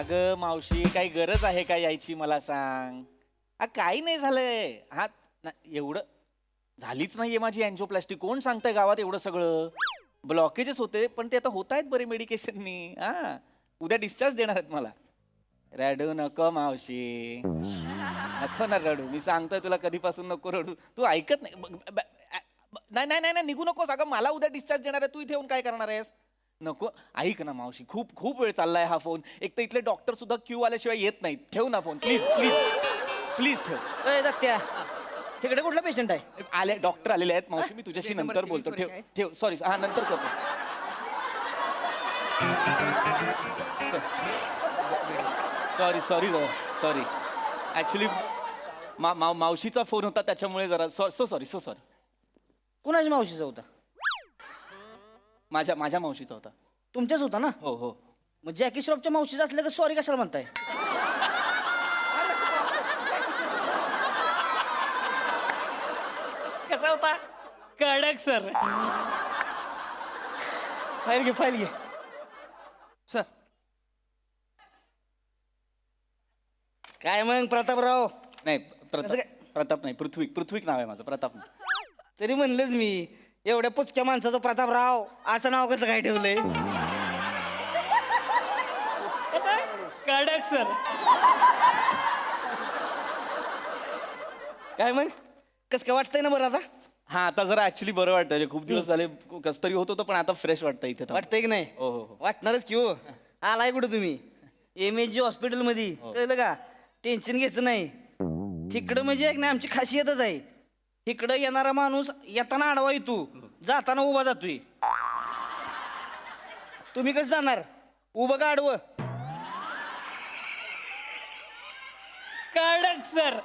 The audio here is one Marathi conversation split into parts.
अगं मावशी काही गरज आहे का यायची मला सांग. काही नाही झालंय. हा एवढं झालीच नाहीये माझी अँजिओप्लास्टी. कोण सांगतंय गावात एवढं सगळं. ब्लॉकेजेस होते पण ते आता होत आहेत बरे मेडिकेशननी. हा उद्या डिस्चार्ज देणार आहेत मला. रडू नको मावशी, नको ना रडू. मी सांगतोय तुला कधीपासून नको रडू. तू ऐकत नाही. नाही नाही नाही निघू नकोस. अगं मला उद्या डिस्चार्ज देणार आहे. तू इथे येऊन काय करणार आहेस. नको ऐक ना मावशी. खूप खूप वेळ चाललाय हा फोन. एक तर इथले डॉक्टर सुद्धा क्यू आल्याशिवाय येत नाहीत. ठेव ना फोन प्लीज प्लीज प्लीज ठेव. अय दत्त्या, इकडे कुठला पेशंट आहे? आले डॉक्टर आलेले आहेत मावशी. मी तुझ्याशी नंतर बोलतो. ठेव ठेव. सॉरी हा नंतर करतो. सॉरी सॉरी सॉरी ऍक्च्युली मावशीचा फोन होता त्याच्यामुळे जरा सो सॉरी सो सॉरी. कुणाच्या मावशीचा होता? माझ्या माझ्या मावशीचा होता. तुमच्याच होता ना? हो हो. मग जॅकी श्रॉफच्या मावशीचा असलं का सॉरी कशाला म्हणताय? कसा होता? कडक सर. फाईल घे फाईल घे. सर काय मग प्रतापराव? नाही असं काय? प्रताप नाही. पृथ्वीक पृथ्वीक नाव आहे माझं. प्रताप नाही. तरी म्हणलंच मी एवढ्या पुचक्या माणसाचं प्रतापराव असं नाव कसं काय ठेवलंय? कडक सर. काय मग कसं काय वाटतंय ना बरं आता? हा आता जरा ऍक्च्युली बरं वाटतं. म्हणजे खूप दिवस झाले कस तरी होत होतं पण आता फ्रेश वाटतं इथे थांबून. वाटतंय की नाही? हो हो हो. वाटणारच की हो. आलाय कुठं तुम्ही? MSG हॉस्पिटल मध्ये. कळलं का? टेन्शन घ्यायचं नाही. इकडं म्हणजे एक नाही आमची खासियतच आहे. इकडं येणारा माणूस येताना आडवा येतो, जाताना उभा जातोय. तुम्ही कसं जाणार? उभं का आडवं? कडक सर.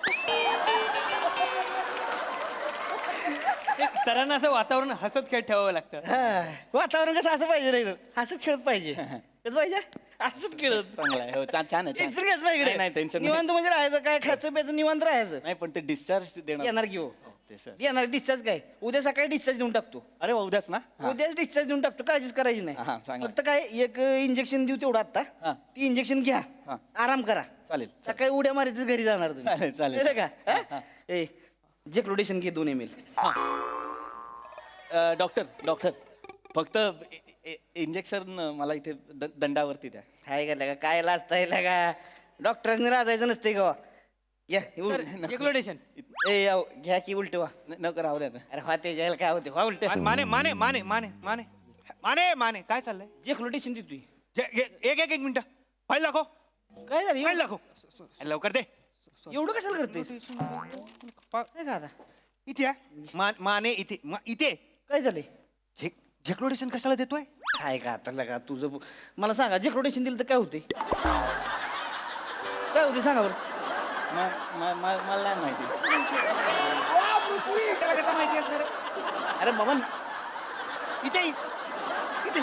सरांना असं वातावरण हसत खेळ ठेवावं लागतं. हा, वातावरण कसं असं पाहिजे नाही हसत खेळत पाहिजे. कसं पाहिजे? हसत खेळत. चांगलं आहे. हो छान आहे. टेन्शन घ्यायचं नाही नाही इकडे. टेन्शन निवांत म्हणजे राहायचं, काय खायचं प्यायचं निवांत राहायचं. नाही पण ते डिस्चार्ज देणार. येणार की हो. ते सर. येणार डिस्चार्ज काय? उद्या सकाळी डिस्चार्ज देऊन टाकतो. अरे वा, उद्याच ना. हा. उद्याच डिस्चार्ज देऊन टाकतो. काळजीच करायची हा, नाही. चांगलं. फक्त काय एक इंजेक्शन देऊ तेवढं आता. हा. ती इंजेक्शन घ्या, हा. आराम करा. चालेल. सकाळी उड्या मारायचं घरी जाणार तुम्ही. चालेल, चालेल. कळलं का? हा? ए जेक्लोडेशन घे 2 ml. डॉक्टर डॉक्टर फक्त इंजेक्शन मला इथे दंडावरती द्या. काय का लगा काय लाजताय लगा? डॉक्टरांनी लाजायचं नसते का? घ्या जेक्लोडेशन. ए याव, घ्या की उलट वा. नको राहू द्या. अरे हा ते जायला काय होते हा उलट. माने माने माने माने माने माने माने काय चाललंय? जेक्लोडेशन देतोय. एक मिनिट. फाईल दाखव. काय झालं? फाईल दाखव. लवकर दे. एवढं कशाला करतेस? काय का आता? इथे आहे. माने इथे इथे. काय झालंय? झेक्लोडेशन कशाला देतोय? काय का आता लगा तुझं मला सांगा. जेक्लोडेशन दिलं तर काय होते? काय होते सांगा बरं. मला नाही माहिती. त्याला कसं माहिती असणार रे? अरे बाबा इथे इथे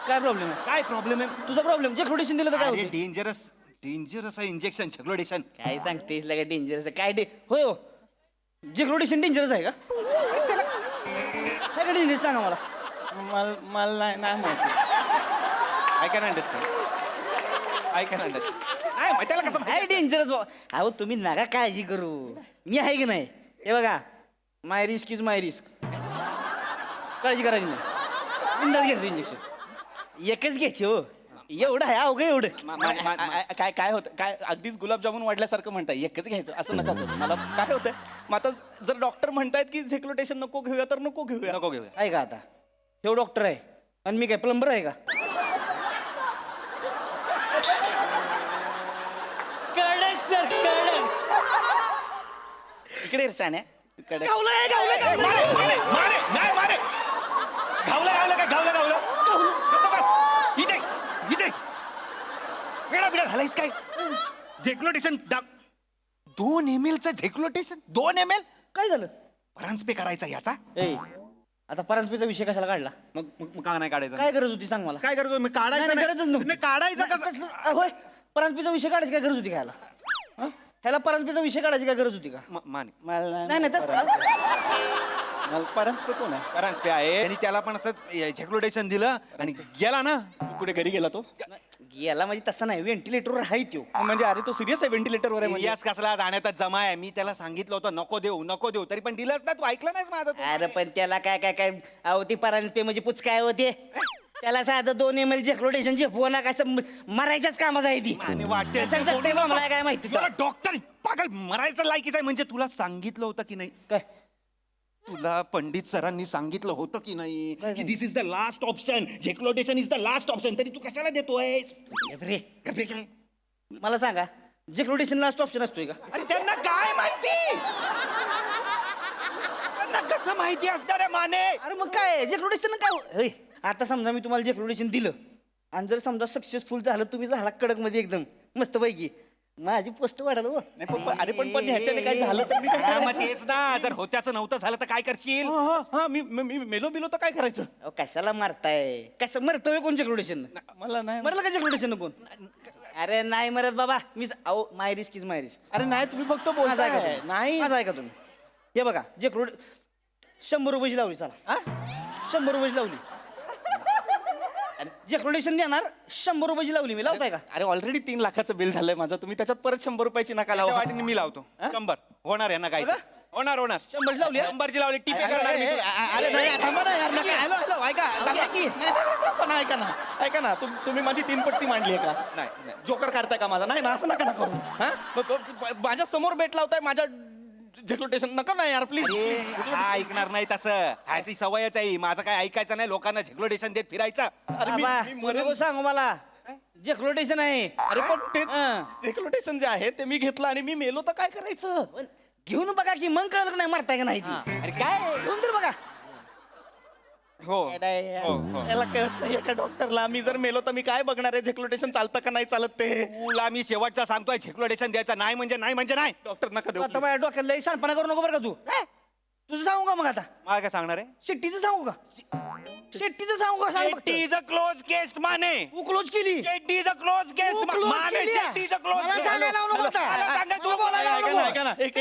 काय प्रॉब्लेम आहे? काय प्रॉब्लेम आहे? तुझा प्रॉब्लेम. जेक्लोडेशन दिलं तर काय अरे होते? डेंजरस डेंजरस आहे इंजेक्शन झेक्लोडेशन. काय सांगतेस लगा डेंजरस काय होय हो. जेक्लोडेशन डेंजरस आहे का? काय डेंजरस सांगा मला. मला नाही माहिती. I can understand. I can understand. नाही त्याला कसं काय डेंजरस अहो तुम्ही नका काळजी करू. मी आहे की नाही? हे बघा माय रिस्क इज माय रिस्क. काळजी करायची नाही. बिंदास घ्यायचं इंजेक्शन. एकच घ्यायची हो. एवढं आहे अवघं एवढं. काय काय होतं काय अगदीच गुलाबजामुन वाढल्यासारखं म्हणताय. एकच घ्यायचं असं नका करू. मला काय होतंय मग आता जर डॉक्टर म्हणतायत की झेक्लोटेशन नको घेऊया तर नको घेऊया. नको घेऊया. आहे का आता? हे डॉक्टर आहे आणि मी काय प्लंबर आहे का? कडक सर कडक. इकडे शाण्या कडे. गावलंय, गावलंय, गावलंय. मारे मारे मारे नाही मारे. घावलं काय घावलं. इथे इथे वेळा बिळा झालायस काय? झेक्लोटेशन 2 ml चं झेक्लोटेशन 2 ml. काय झालं? ट्रान्सपे करायचा याचा. ए आता परांजपेचा विषय कशाला काढला? मग का नाही काढायचं? काय गरज होती सांग मला. काय करतो मी? काढायचं नाही, गरजच नव्हती. नाही काढायचं कसं? होय परांजपेचा विषय काढायची काय गरज होती का ह्याला? हं? ह्याला परांजपेचा विषय काढायची काय गरज होती का? माने मला नाही नाही तसं परंज कोण आहे. ट्रान्सपे आहे आणि त्याला पण असं झेक्लोटेशन दिलं आणि गेला ना. तू कुठे घरी गेला तो. गेला म्हणजे तसं नाही व्हेंटिलेटरवर आहे तो. म्हणजे अरे तो सिरियस आहे व्हेंटिलेटरवर आहे म्हणजे. सिरियस कसला जाण्यातच जमा आहे. मी त्याला सांगितलं होतं नको देऊ तरी पण दिलंच ना. तू ऐकलं नाहीस माझं तू. अरे पण त्याला काय काय काय अहो ती परांजपे पे म्हणजे पुचका आहे होते. त्याला साधं 2 ml जेक्लोटेशन झेपवं ना कसं मरायच्याच कामात आहे ती. आणि वाटेल ते कसं जगतंय बोलू मला नको. काय माहिती एवढा डॉक्टर पागल मरायचं लायकीच आहे म्हणजे. तुला सांगितलं होतं की नाही? काय तुला पंडित सरांनी सांगितलं होतं की नाही काय की this is the last option, escalation is the last option, तरी तू कशाला देतोयस? रे अरे काय? मला सांगा जेक्लोटेशन लास्ट ऑप्शन असतोय का? अरे त्यांना काय माहिती? त्यांना कसं माहिती असणार आहे माने? अरे मग काय जेक्लोटेशन काय होय, आता समजा मी तुम्हाला जेक्लोटेशन दिलं आणि जर समजा सक्सेसफुल झालं तुम्ही झाला कडक मध्ये एकदम मस्त पैकी माझी पोस्ट वाढाल हो. नाही, अरे पण ह्याच्याने काय झालं तर मी काय हा, मग करायचं? तेच ना. जर होत्याचं नव्हतं झालं तर काय करशील? हा मी मेलो बिलो तर काय करायचं? अहो, कशाला मारताय कसं मरतोय कोण जेक्लोटेशन मला नाही मरलं का जेक्लोटेशन कोण? अरे नाही मरत बाबा मी अहो माय रिस्क इज माय रिस्क. अरे नाही तुम्ही फक्त माझा ऐका बोलताय. तुम्ही. नाही माझा ऐका तुम्ही हे बघा जेक्लोड 100 रुपयाची लावली चला 100 रुपयाची लावली जेक्लोडेशन देणार 100 रुपयाची लावली मी लावताय का? अरे ऑलरेडी 3 लाखाचं बिल झालंय माझं. तुम्ही त्याच्यात परत 100 रुपयाची नका त्याच्या लावा. वाटेने मी लावतो 100. होणार आहे ना काय? होणार 100 ची लावली, हा? 100ची लावली टिपे करणार मी तुला. अरे नाही थांबा ना यार नका. हॅलो ऐका थांबा. की. नाही, थांबा ना, ऐका ना तुम्ही माझी 3 पट्टी मांडली आहे का? नाही जोकर काढताय का माझा? नाही ना असं नका ना करू. हा माझ्या समोर बेट लावताय माझ्या झेक्लोटेशन नका ना यार प्लीज. अरे, हा ऐकणार नाही तसं. ह्याची सवयच आहे. माझं काय ऐकायचं नाही. लोकांना झेक्लोटेशन देत फिरायचं. अरे बाबा, मी तुम्ही नको सांगू मला जेक्लोटेशन आहे अरे पण तेच हा. झेक्लोटेशन जे आहे ते मी घेतलं आणि मी मेलो तर काय करायचं? पण घेऊन बघा की मग कळलं का नाही मरताय का नाही ती. अरे काय घेऊन तर बघा हो याला कळत नाही एका डॉक्टरला. मी जर मेलो तर मी काय बघणार आहे झेक्लोटेशन चालतं का नाही चालत ते? तुला मी शेवटचा सांगतोय झेक्लोटेशन द्यायचं नाही म्हणजे नाही. डॉक्टर नका देऊ आता माझ्या डोक्यात लई सांडपणा करू नको बरं का तू तुझं सांगू का मग आता मला काय सांगणार आहे? शेट्टीचं सांगू का? शेट्टीचं सांगू का सांग फक्त. Shetty is a close case माने. तू क्लोज केली Shetty is a close case तू close माने. केली आहे. शेट्टी इज अ क्लोज मला केस. सांगायला लावू नको आता. मला सांगाय तू मला बोलायला लावू नको. ऐका ना, एक-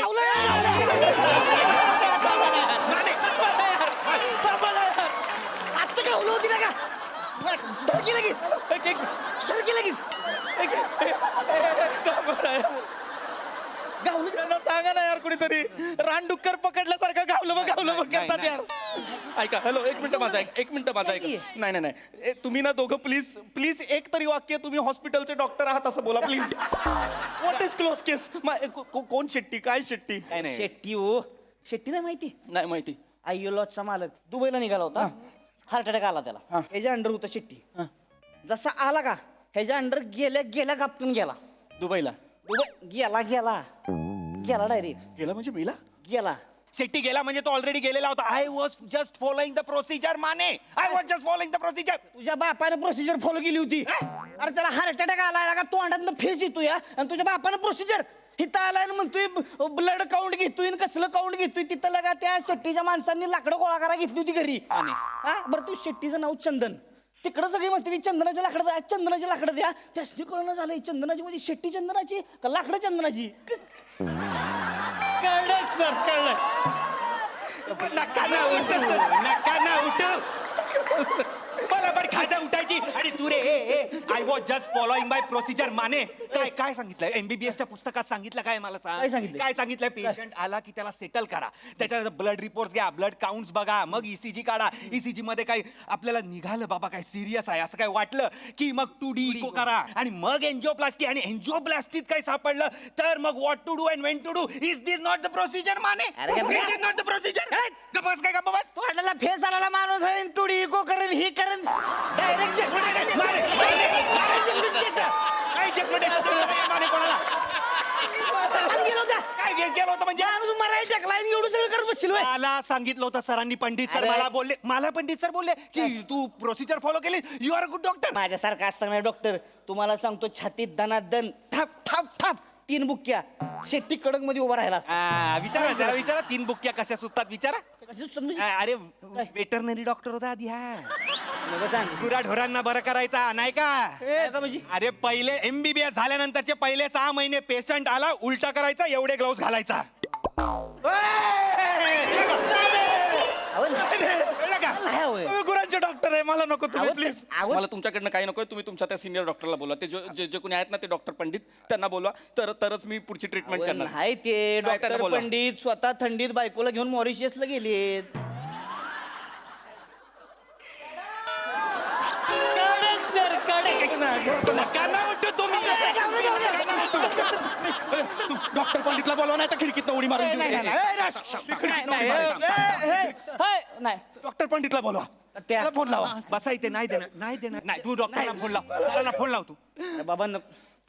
आत्ता गावलं होती ना का धडकी लगेच धडकी लगेच गावलं त्यांना सांगा ना यार कुणीतरी. रानडुक्कर पकडल्यासारखं गावलं बघ करतात यार. ऐका हॅलो एक मिनिट माझा एक मिनिट माझा ऐका. काय नाही तुम्ही ना दोघं प्लीज एक तरी वाक्य तुम्ही हॉस्पिटलचे डॉक्टर आहात असं बोला प्लीज. व्हॉट इज क्लोज केस? कोण शेट्टी? काय शेट्टी? काय नाही. शेट्टी हो शेट्टी नाही माहिती नाही माहिती. आय्योलॉजचा मालक दुबईला निघाला होता हार्ट अटॅक आला त्याला ह्याच्या अंडर होता शेट्टी जसा आला का ह्याच्या अंडर गेल्या कापटून गेला दुबईला दुबई गेला डायरेक्ट गेला म्हणजे मेला? गेला शेट्टी गेला म्हणजे तो ऑलरेडी गेलेला होता. I was just following the procedure Mane. I was just following the procedure. तुझ्या बापाने प्रोसिजर फॉलो केली होती अरे त्याला हार्ट अटॅक आला का तोंडातनं फेस येतोय आणि तुझ्या बापानं प्रोसिजर हिथं आलाय म्हणतोय ब्लड काउंट घेतोय आणि कसलं काउंट घेतोय तिथं लगा त्या शेट्टीच्या माणसांनी लाकडं गोळा करा घेतली होती घरी हा बरं तू शेट्टीचं नाव चंदन तिकडं सगळी म्हणते ती चंदनाची लाकडं द्या चंदनाची लाकडं द्या त्यासनी कळणं झालंय चंदनाची म्हणजे शेट्टी चंदनाची का लाकडं चंदनाची कळलं सर कळलं. नका ना उठू. मला पण खाजा उठायची आणि तू रे I was just following by procedure माने. काय सांगितलंय MBBS च्या पुस्तकात सांगितलं काय मला काय सांग? सांगितलंय? काय सांगितलंय? पेशंट आला की त्याला सेटल करा. त्याच्यानंतर ब्लड रिपोर्ट घ्या, ब्लड काउंट्स बघा, मग ECG काढा. ECG मध्ये काय आपल्याला निघालं बाबा काय सिरियस आहे असं काय वाटलं की मग 2D इको करा आणि मग एन्जिओप्लास्टी आणि एन्जिओप्लास्टीत काय सापडलं तर मग what to do and when to do. Is this not the procedure माने? अरे गप्प बस. Is not the procedure? गप्प काय गप्प बस. तोंडाला फेस आलेला माणूस आहे टुडी इको करेल ही करेल डायरेक्ट काय जेक्लोटेशन तुमचं माने कोणाला? काय गेलं होतं म्हणजे? एवढं सगळं करत बसशील होय. मला सांगितलं होतं सरांनी पंडित सर अरे. मला पंडित सर बोलले की तू प्रोसिजर फॉलो केली you are a good doctor. माझ्यासारखा असता नाही डॉक्टर तुम्हाला सांगतो छातीत दनादन थाप थाप थाप 3 बुक्क्या शेट्टी कडक मध्ये उभा राहिला असता. विचारा जरा विचारा 3 बुक्क्या कशा सुचतात विचारा. कशी सुचत म्हणजे? अरे वेटरनरी डॉक्टर होता आधी हा. नको सांग. गुराढोरांना बरं करायचा नाही का? काय का म्हणजे? अरे पहिले MBBS झाल्यानंतरचे पहिले 6 महिने पेशंट आला उलटा करायचा एवढे ग्लोव्स घालायचा. अहो, कळलं का? नाही होय. तुम्ही गुरांच्या आमचे डॉक्टर आहे मला नको तुम्ही अहो, प्लीज अहो. मला तुमच्याकडनं काही नको तुम्ही तुमच्या त्या सिनियर डॉक्टरला बोला ते जे जे कोणी आहेत ना ते डॉक्टर पंडित त्यांना बोलवा तरच मी पुढची ट्रीटमेंट अहो, करणार नाही ते नाही, त्यांना डॉक्टर बोलवा. पंडित स्वतः थंडीत बायकोला घेऊन मॉरिशियसला गेलेत. कडक सर कडक काय नाव वाटतं तुम्ही डॉक्टर पंडितला बोलवा नाही तर खिडकीत उडी मारून जीव नाही, द्या. नाही, ए, नाही, खिडकीतनं उडी मारायचा. नाही डॉक्टर पंडितला बोलवा त्या- त्याला फोन लावा बसा इथे नाही देणार नाही तू डॉक्टरला फोन लाव सरांना फोन लाव तू अरे बाबा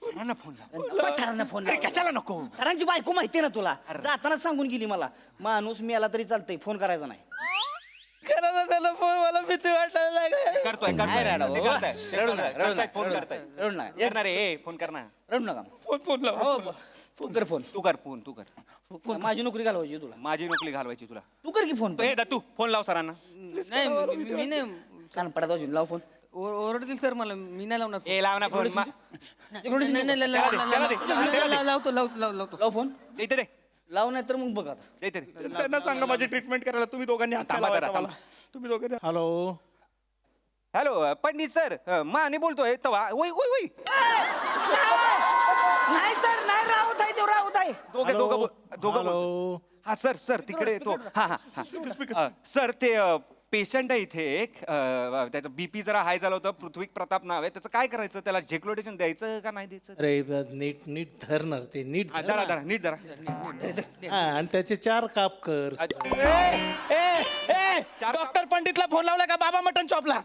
सरांना फोन लाव सरांना फोन अरे कशाला नको सरांची बायको माहिती ना तुला जाताना सांगून गेली मला माणूस मेला तरी चालतंय फोन करायचा नाही. करा ना त्याला फोन मला भीती वाटायला लागली करतोय नाही रडा, ते बाबा. करताय. रडू नका, रडू नका, फोन रडू करताय नका, रडू नका. करणार आहे फोन कर ना रडू नका फोन लावा हो फोन कर फोन तू कर फोन तू कर माझी नोकरी घालवायची तुला माझी नोकरी घालवायची तुला तू कर की फोन हे दत्तू फोन लाव सरांना नाही मी नाही कान पडत असेल लाव फोन ओरडतील सर मला मी नाही लावणार ए लाव ना फोन नाही, नाही, नाही, त्याला दे, त्याला दे. लावतो लावतो लाव फोन इथे दे लाव नाही तर मग बघ आता इथे दे. त्यांना सांगा माझी ट्रीटमेंट करायला तुम्ही दोघांनी हात थांबा जरा, लावायचा मला. थांबा. तुम्ही दोघांनी hello hello Pandit sir Mane बोलतोय तवा ओय ओय ओय नाही सर नाही राहत आहे तो राहत आहे दोघं हॅलो? दोघं दोघं हॅलो? बोलतोय. हा सर तिकडे येतो हा हा हा सर ते पेशंट आहे इथे एक त्याचं बीपी जरा हाय झालं होतं पृथ्वी प्रताप नाव आहे त्याचं काय करायचं त्याला जेक्लोटेशन द्यायचं का नाही द्यायचं अरे नीट नीट धरणार ते नीट हा, धर धरा ना. धरा नीट धरा हा, आणि त्याचे 4 काप कर डॉक्टर पंडितला फोन लावला का बाबा मटन चॉपला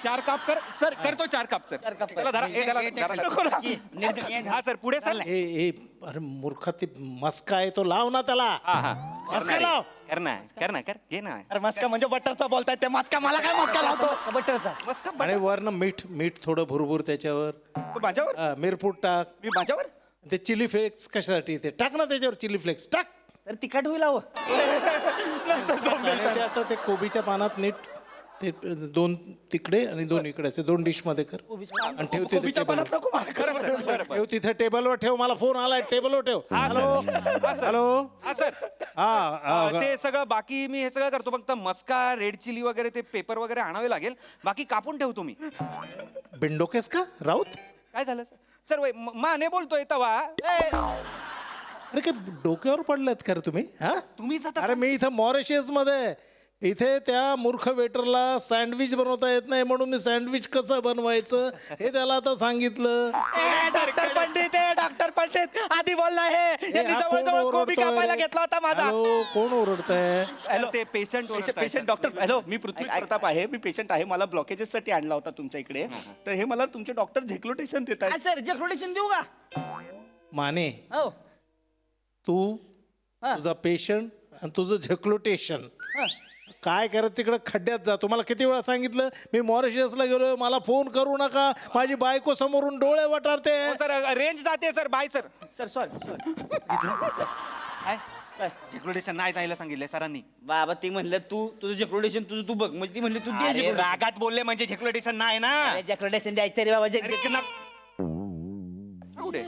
4 काप कर सर करतो 4 काप सर चार काप कर. त्याला धरा ए, त्याला धरा. हा सर पुढे सर ए अरे मूर्खा ते मस्का आहे तो लाव ना त्याला हा हा मस्का लाव कर ना घे ना अरे मस्का म्हणजे बटरचा बोलताय ते मस्का मला काय मस्का लावतो बटरचा बस का अरे वरनं मीठ थोडं भुरभुर त्याच्यावर तू माझ्यावर हा, मिरपूड टाक मी माझ्यावर ते चिली फ्लेक्स कशासाठी ते टाक ना त्याच्यावर चिली फ्लेक्स टाक तर तिखट होईल हवं आणि ते आता ते कोबीच्या पानात नीट ते 2 तिकडे आणि 2 इकडे असे 2 डिश मध्ये कर आणि ठेव तिथे कोबीच्या टेबलवर. पानात नको मला खरं सर बरं बरं ठेव तिथे टेबलवर ठेव मला फोन आलाय टेबलवर ठेव हा, सर. हॅलो हा, सर. हॅलो हा सर हा ते सगळं बाकी मी हे सगळं करतो फक्त मस्का रेड चिली वगैरे ते पेपर वगैरे आणावे लागेल बाकी कापून ठेवतो मी बिंडोकेस का राऊत काय झालं सर वय माने बोलतोय तवा अरे काय डोक्यावर पडलेत का रे तुम्ही हा तुम्हीच आता अरे मी इथं मॉरिशियस मध्ये इथे त्या मूर्ख वेटरला सँडविच बनवता येत नाही म्हणून मी सँडविच कसं बनवायचं हे त्याला आता सांगितलं डॉक्टर पंडित आधी बोलला हे यांनी हा जवळ कोण जवळ कोबी ओरडतोय? कापायला घेतला होता माझा हॅलो, कोण ओरडतंय हॅलो ते पेशंट पेशंट डॉक्टर हॅलो मी पृथ्वी प्रताप आहे मी पेशंट आहे मला ब्लॉकेजेस साठी आणला होता तुमच्या इकडे तर हे मला तुमचे डॉक्टर झेक्लोटेशन देत आहेत सर जेक्रोडेशन देऊ का माने हो तू हा. तुझा पेशंट आणि तुझं झेक्लोटेशन हा. काय करत तिकडे खड्ड्यात जा तुम्हाला किती वेळा सांगितलं मी मॉरिशियसला गेलो मला फोन करू नका माझी बायको समोरून डोळे वटारते सर रेंज जाते sir bye sir sir sorry काय काय जेक्लोटेशन नाही जायला सांगितलंय सरांनी बाबा ते म्हणलं तुझं जेक्रोडेशन तुझं तू बघ म्हणजे ती म्हणली तू दे अरे, जेक्रोडेशन. रागात बोलले म्हणजे जेक्लोटेशन नाही ना अरे, जेक्रोडेशन द्यायचं रे बाबा अरे, ना- कुठे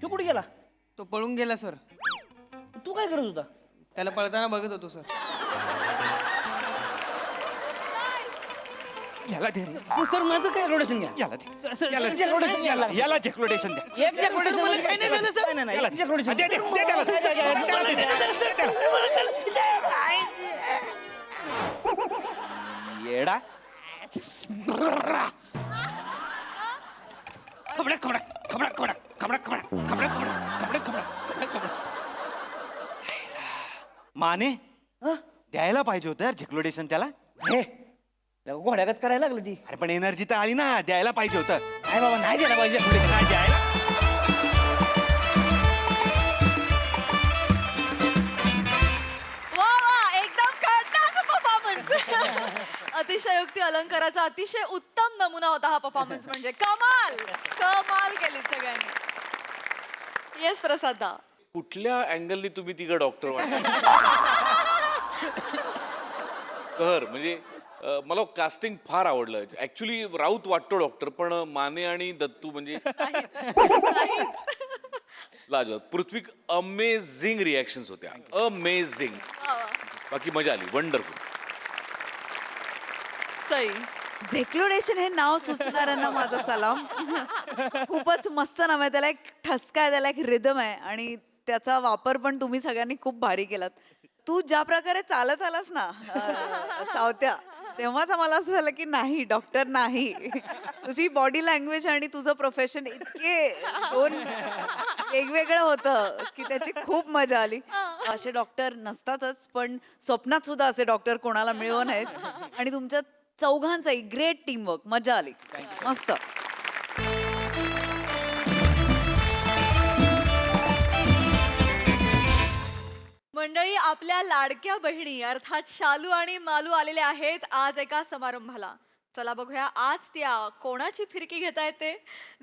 तू कुठे गेला तो पळून गेला सर तू काय करत होता त्याला पळताना बघत होतो सर याला दे रे. सर माझं काय जेक्रोडेशन घ्या याला दे सर याला जेक्रोडेशन घ्यायला लागलं. याला जेक्लोटेशन द्या एक जेक्रोडेशन मला काही नाही झालं, सर. नाही, नाही, याला एक दे. जेक्रोडेशन दे, दे, दे त्याला. त्याला दे. दे त्याला. येडा खबडा खबडा खबडा खबडा खबडा खबडा खबडा खबडा खबडा खबडा खबडा खबडा माने हा? द्यायला पाहिजे होतं यार जेक्लोटेशन त्याला हे घोड्यागत करायला लागली ती अरे पण एनर्जी तर आली ना द्यायला पाहिजे होतं नाही बाबा नाही द्यायला पाहिजे नाही द्यायला वा वा एकदम खतरनाक परफॉर्मन्स अतिशयोक्ती अलंकाराचा अतिशय उत्तम नमुना होता हा परफॉर्मन्स म्हणजे कमाल कमाल केली सगळ्यांनी येस प्रसादा कुठल्या अँगलनी तुम्ही तिघं डॉक्टर वाटता तर म्हणजे मला कास्टिंग फार आवडलं ऍक्च्युली राऊत वाटतो डॉक्टर पण माने आणि दत्तू म्हणजे लाजवाब पृथ्वी अमेझिंग रिॲक्शन्स होत्या अमेझिंग बाकी मजा आली वंडरफुल सई. झेक्लोडेशन हे नाव सुचणाऱ्यांना माझा सलाम. खूपच मस्त नाव आहे, त्याला एक ठसका आहे, त्याला एक रिदम आहे आणि त्याचा वापर पण तुम्ही सगळ्यांनी खूप भारी केलात. तू ज्या प्रकारे चालत आलास ना सावत्या, तेव्हाच मला असं झालं की नाही डॉक्टर नाही. तुझी बॉडी लँग्वेज आणि तुझं प्रोफेशन इतके दोन वेगवेगळं होतं की त्याची खूप मजा आली. असे डॉक्टर नसतातच, पण स्वप्नात सुद्धा असे डॉक्टर कोणाला मिळवत नाहीत. आणि तुमच्या चौघांचाही ग्रेट टीमवर्क, मजा आली, मस्त. मंडळी, आपल्या लाडक्या बहिणी अर्थात शालू आणि मालू आलेल्या आहेत आज एका समारंभाला. चला बघूया आज त्या कोणाची फिरकी घेता येते.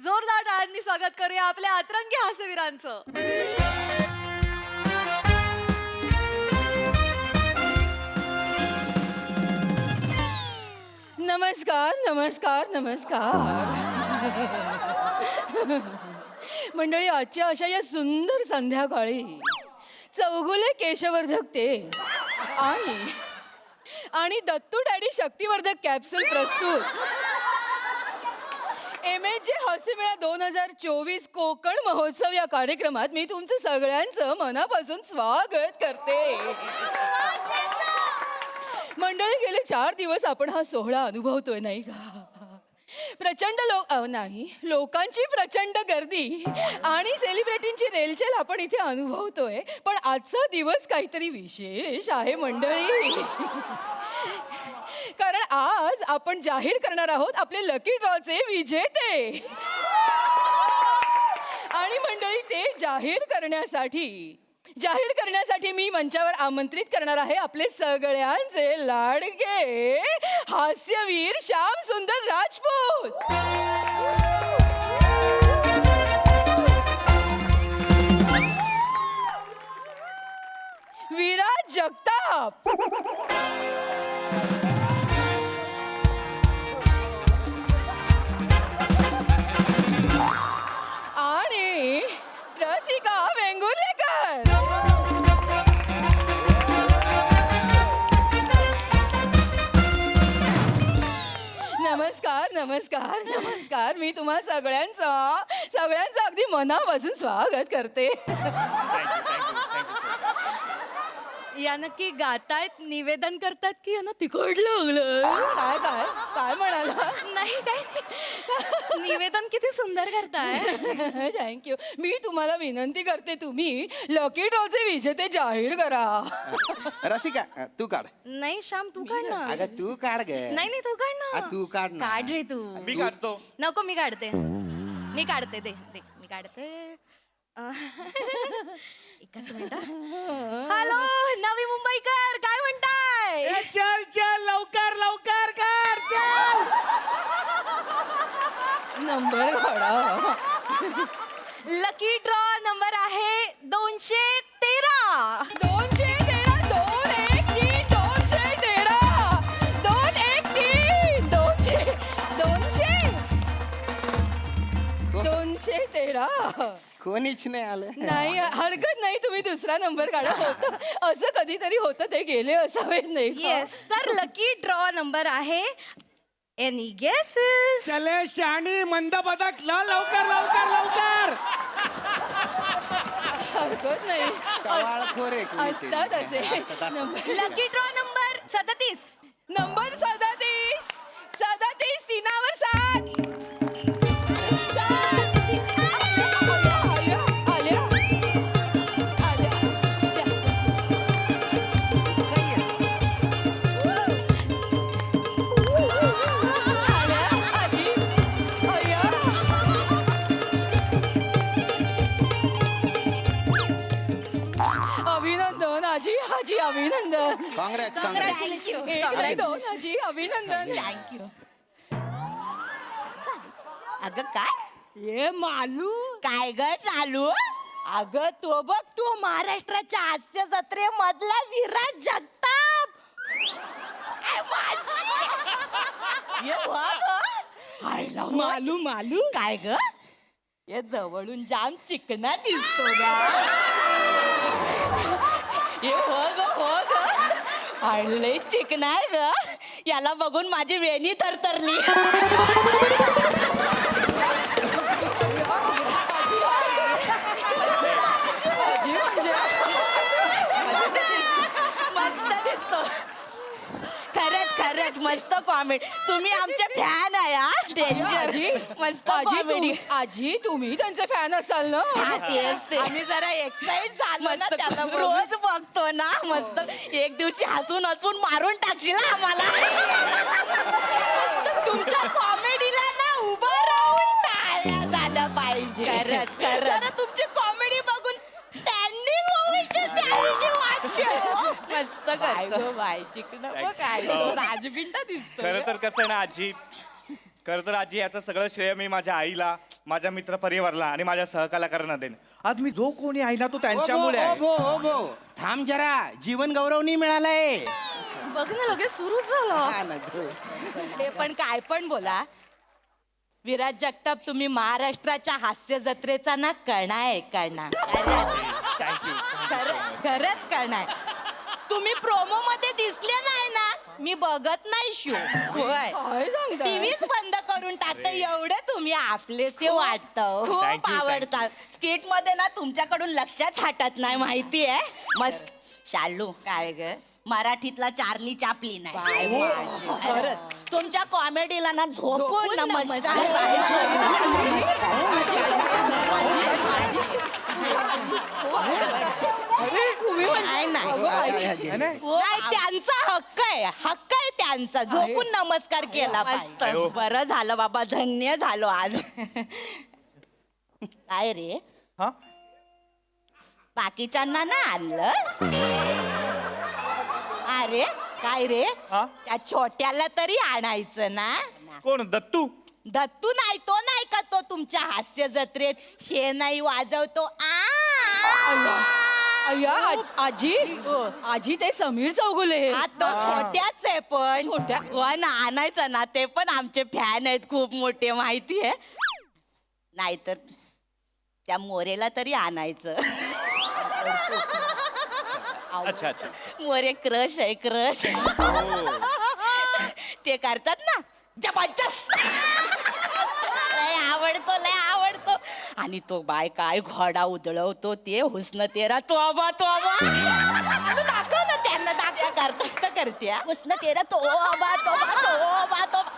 जोरदार टाळ्यांनी स्वागत करूया आपल्या अतरंगी हास्यवीरांचं. नमस्कार नमस्कार नमस्कार. मंडळी, आजच्या अशा या सुंदर संध्याकाळी चौगुले केशवर्धक तेल आणि दत्तू डॅडी शक्तिवर्धक कॅप्सूल प्रस्तुत MHJ हास्यमेळा 2024 कोकण महोत्सव या कार्यक्रमात मी तुमचं सगळ्यांचं मनापासून स्वागत करते. मंडळी, गेले 4 दिवस आपण हा सोहळा अनुभवतोय नाही का? प्रचंड लोकांची प्रचंड गर्दी आणि सेलिब्रिटींची रेलचेल आपण इथे अनुभवतोय. पण आजचा दिवस काहीतरी विशेष आहे मंडळी. कारण आज आपण जाहीर करणार आहोत आपले लकी ड्रॉचे विजेते. आणि मंडळी, ते जाहीर करण्यासाठी मी मंचावर आमंत्रित करणार आहे आपले सगळ्यांचे लाडके हास्यवीर श्याम सुंदर राजपूत. विराज जगताप, आणि रसिका वेंगुर्लेकर. नमस्कार नमस्कार नमस्कार. मी तुम्हा सगळ्यांचं अगदी मनापासून स्वागत करते. या नक्की गातायत, निवेदन करतात की यांना तिखट लागलं? काय काय काय म्हणाला? नाही काय निवेदन किती सुंदर करताय. थँक्यू. मी तुम्हाला विनंती करते, तुम्ही लकी ड्रॉचे विजेते जाहीर करा. रसिका तू काढ. नाही श्याम, तू काढ ना. अगं तू काढ ग. नाही तू काढ ना. तू काढ ना. काढ रे तू. मी काढतो. नको, मी काढते. दे मी काढते. एकच मिनिट. हॅलो नवी मुंबईकर, काय म्हणताय? चल चल लवकर लवकर कर चल. नंबर काढा. लकी ड्रॉ नंबर आहे 213. 213 213 213 213 213. कोणीच नाही आलं. नाही, हरकत नाही, तुम्ही दुसरा नंबर काढा. होतं असं कधीतरी होतं, ते गेले असावेत नाही का? येस, तर लकी ड्रॉ नंबर आहे एनी गेसेस? चले शाणी मंद बदक ल लवकर लवकर लवकर. हरकत नाही, टवाळखोर आहे कोणी ते. असतात असे number. Lucky draw number 37. Number 37 37 तीनावर 7. अभिनंदन आजी, आजी अभिनंदन. काँग्रेस एक नाही दोन आजी, अभिनंदन. थँक्यू. अगं काय ये मालू, काय ग चालू? अगं तो बघ, तू महाराष्ट्राच्या हास्य जत्रेमधला विराज जगताप. मालू मालू काय ग? ये जवळून जाम चिकना दिसतो ना. ये हो ग आणले चिकनार ग याला बघून माझी वेणी थरथरली. मस्त दिसतो. खरंच खरंच मस्त कॉमेडी. तुम्ही आमचे फॅन आहे हा. डेंजर. मस्त कॉमेडी. आजी तुम्ही त्यांचे फॅन असाल ना. आम्ही जरा एक्साइट झालो ना त्याला रोज बघतो ना. मस्त एक दिवशी हसून हसून मारून टाकशील ना आम्हाला. तुमच्या कॉमेडीला ना उभं राहून टाळ्या झाल्या पाहिजे. खरंच खरंच तुमची कॉमेडी बघून स्टँडिंग ओव्हेशन द्यावीशी वाटते. मस्त करतो बाय चिकन काय राजबिंडा दिसतो. खरं तर कसं आहे ना आजी, खरं तर आजी याचं सगळं श्रेय मी माझ्या आईला, माझ्या मित्र परिवाराला आणि माझ्या सहकलाकारांना देईन. आज मी जो कोणी आहे ना तो त्यांच्यामुळे आहे. थांब जरा, जीवन गौरव नाही मिळालाय. बघ ना लगेच सुरू झालं. हे पण काय पण बोला. विराज जगताप तुम्ही महाराष्ट्राच्या हास्य जत्रेचा ना कणा आहे कणा. खरंच कणा आहे. तुम्ही प्रोमो मध्ये दिसले नाही ना मी बघत नाही शो. होय काय सांगता टीव्हीच बंद करून टाकते. एवढे तुम्ही आपलेसे वाटतं. खूप Thank you. आवडतात. स्किट मध्ये ना तुमच्याकडून लक्षच हटत नाही माहितीये. मस्त. शालू काय ग मराठीतला चार्ली चापलीन आहे. खरंच तुमच्या कॉमेडीला ना झोपून नमस्कार. नाही त्यांचा हक्क आहे त्यांचा. झोपून नमस्कार केला पाहिजे. बरं झालं बाबा धन्य झालो आज. काय रे हा बाकीच्यांना ना आणलं. अरे काय रे हा? त्या छोट्याला तरी आणायचं ना. कोण दत्तू? दत्तू नाही तो नाही का तो तुमच्या हास्य जत्रेत शेणाई वाजवतो. अय्या आजी आजी ते समीर चौगुले. हा तो छोट्याच आहे पण छोट्या? हो ना आणायचं ना. ते पण आमचे फॅन आहेत खूप मोठे माहितीये. नाहीतर त्या मोरेला तरी आणायचं. अच्छा अच्छा. मोरे क्रश आहे क्रश. ते करतात ना जबरदस्त. लय आवडतो. आणि तो बाय काय घोडा उधळवतो ते हुस्न तेरा तोबा तोबा. दाखव ना त्यांना दाखव. करतच तर करते हुस्न तेरा तोबा तोबा तोबा तोबा.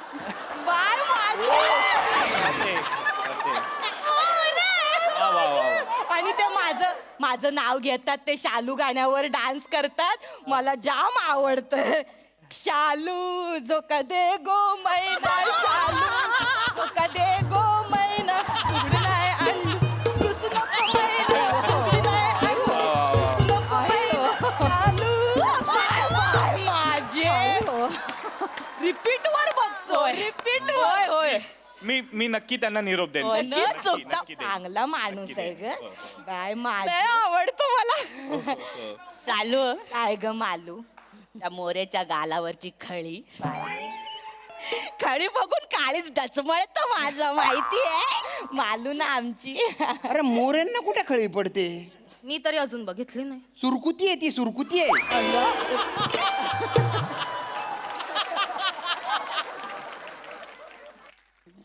बाय आणि ते माझं नाव घेतात. ते शालू गाण्यावर डान्स करतात. मला जाम आवडतं. शालू जो कदे गो मैना शालू जो कदे गो मैना उघडलाय अंडू कृष्ण मैना उघडलाय अंडू कृष्ण मैना शालू बाय माझे रिपीट वर बघतो. रिपीट वर होय. मी नक्की त्यांना निरोप देईन. नक्कीच चुकता. नक्की देईन. चांगला माणूस आहे नक्की ग. देईन. बाय माझे आवडतो मला. चालू काय ग मालू त्या मोरेच्या गालावरची खळी बघून काळीच डचमळत माझं माहितीये. मालू ना आमची. अरे मोऱ्यांना कुठे खळी पडते? मी तरी अजून बघितली नाही. सुरकुती आहे ती सुरकुती आहे.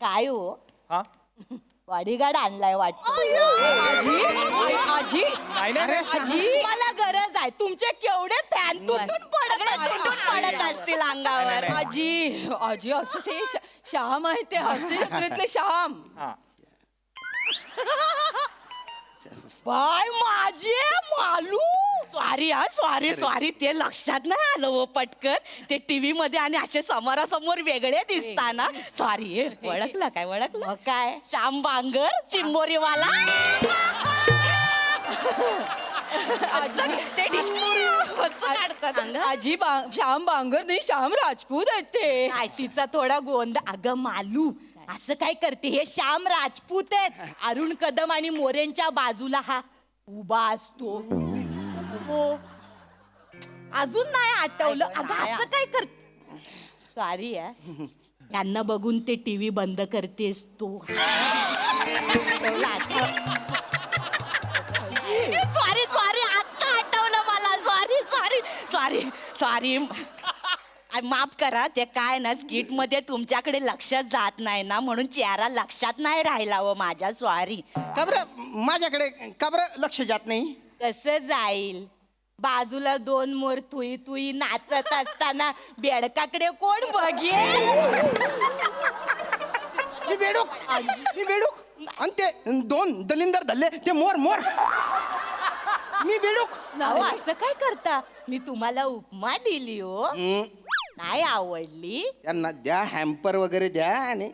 काय हो हा बॉडीगार्ड आणलाय वाटतं. आजी नाही नाही आजी मला गरज आहे. तुमचे केवढे फॅन तुटून पडत असतील अंगावर. आजी आजी असं ते श्याम आहे ते हास्य जत्रेतले श्याम. हा बाय माझे मालू. सॉरी ते लक्षात नाही आलं हो पटकन. ते टीव्ही मध्ये आणि असे समोरासमोर वेगळे दिसताना. सॉरी ओळखलं काय श्याम बांगर चिंबोरीवाला. ते कसं काढतात. आजी श्याम बांगर नाही श्याम राजपूत आहेत ते. तिचा थोडा गोंध. अगं मालू असं काय करते. हे श्याम राजपूत आहेत. अरुण कदम आणि मोरेंच्या बाजूला हा उभा असतो. हो अजून नाही आठवलं. अगं असं काय कर. सॉरी यांना बघून ते टीव्ही बंद करतेस तू. सॉरी आता आठवलं मला. सॉरी सॉरी सॉरी माफ करा ते काय ना स्किट मध्ये तुमच्याकडे लक्षात जात नाही ना म्हणून चेहरा लक्षात नाही राहिला व माझ्या सॉरी. का बरं माझ्याकडे का बरं लक्ष जात नाही? कसं जाईल बाजूला दोन मोर तुई तुई नाचत असताना बेडकाकडे कोण बघेल. मी बेडूक आणि ते दोन दलिंदर धरले ते मोर मोर. मी बेडूक. अहो, असं काय करता मी तुम्हाला उपमा दिली हो नाही आवडली. त्यांना द्या हॅम्पर वगैरे द्या आणि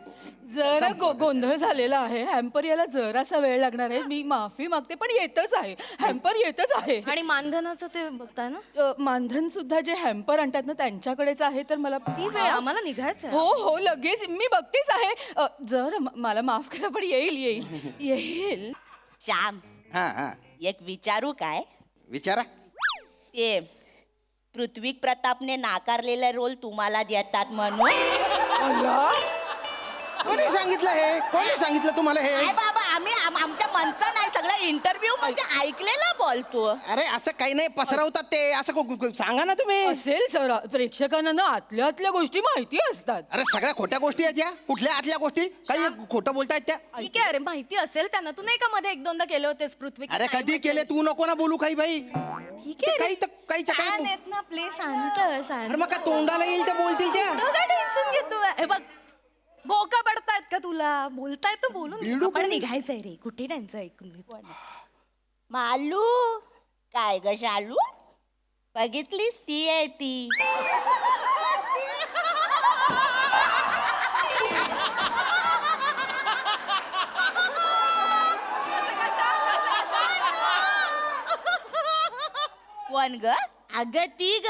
जरा गोंधळ झालेला आहे. हॅम्पर यायला जरासा वेळ लागणार आहे. मी माफी मागते पण येतच आहे. हॅम्पर येतच आहे. आणि मानधनाचं ते बघताय ना मानधन सुद्धा जे हॅम्पर आणतात ना त्यांच्याकडेच आहे तर मला ती वेळ आम्हाला निघायचं आहे. हो हो लगेच मी बघतेच आहे. जर मला माफ करा पण येईल. श्याम हा हा एक विचारू काय विचारा. ते पृथ्वी प्रतापने नाकारलेला रोल तुम्हाला देतात म्हणून. कोणी सांगितलं हे? कोणी सांगितलं तुम्हाला हे? काय बाबा आम्ही आमच्या मनचं नाही सगळं इंटरव्ह्यू मध्ये ऐकलेलं बोलतो. अरे असं काही नाही पसरवतात ते असं सांगा ना तुम्ही. असेल सर प्रेक्षकांना ना आतल्या गोष्टी माहिती असतात. अरे सगळ्या खोट्या गोष्टी आहेत या. कुठल्या आतल्या गोष्टी? काही खोटं बोलतायत त्या. ठीक आहे अरे माहिती असेल त्यांना. तू नाही का मध्ये एक दोनदा केले होतेस पृथ्वी. अरे कधी केले? तू नको ना बोलू काही बाई. ठीक आहे काही तर काही छान काही. आहेत ना आपले शांत शांत. अरे मग काय तोंडाला येईल ते बोलतील त्या. काय टेन्शन घेतो हे बघ बोका पडतायत का तुला बोलतायत तर बोलून बिडू आपण कोणी? निघायचंय रे कुठे त्यांचं ऐकून घेतो. मालू काय ग शालू बघितलीस ती आहे ती. कोण ग अगं ती ग.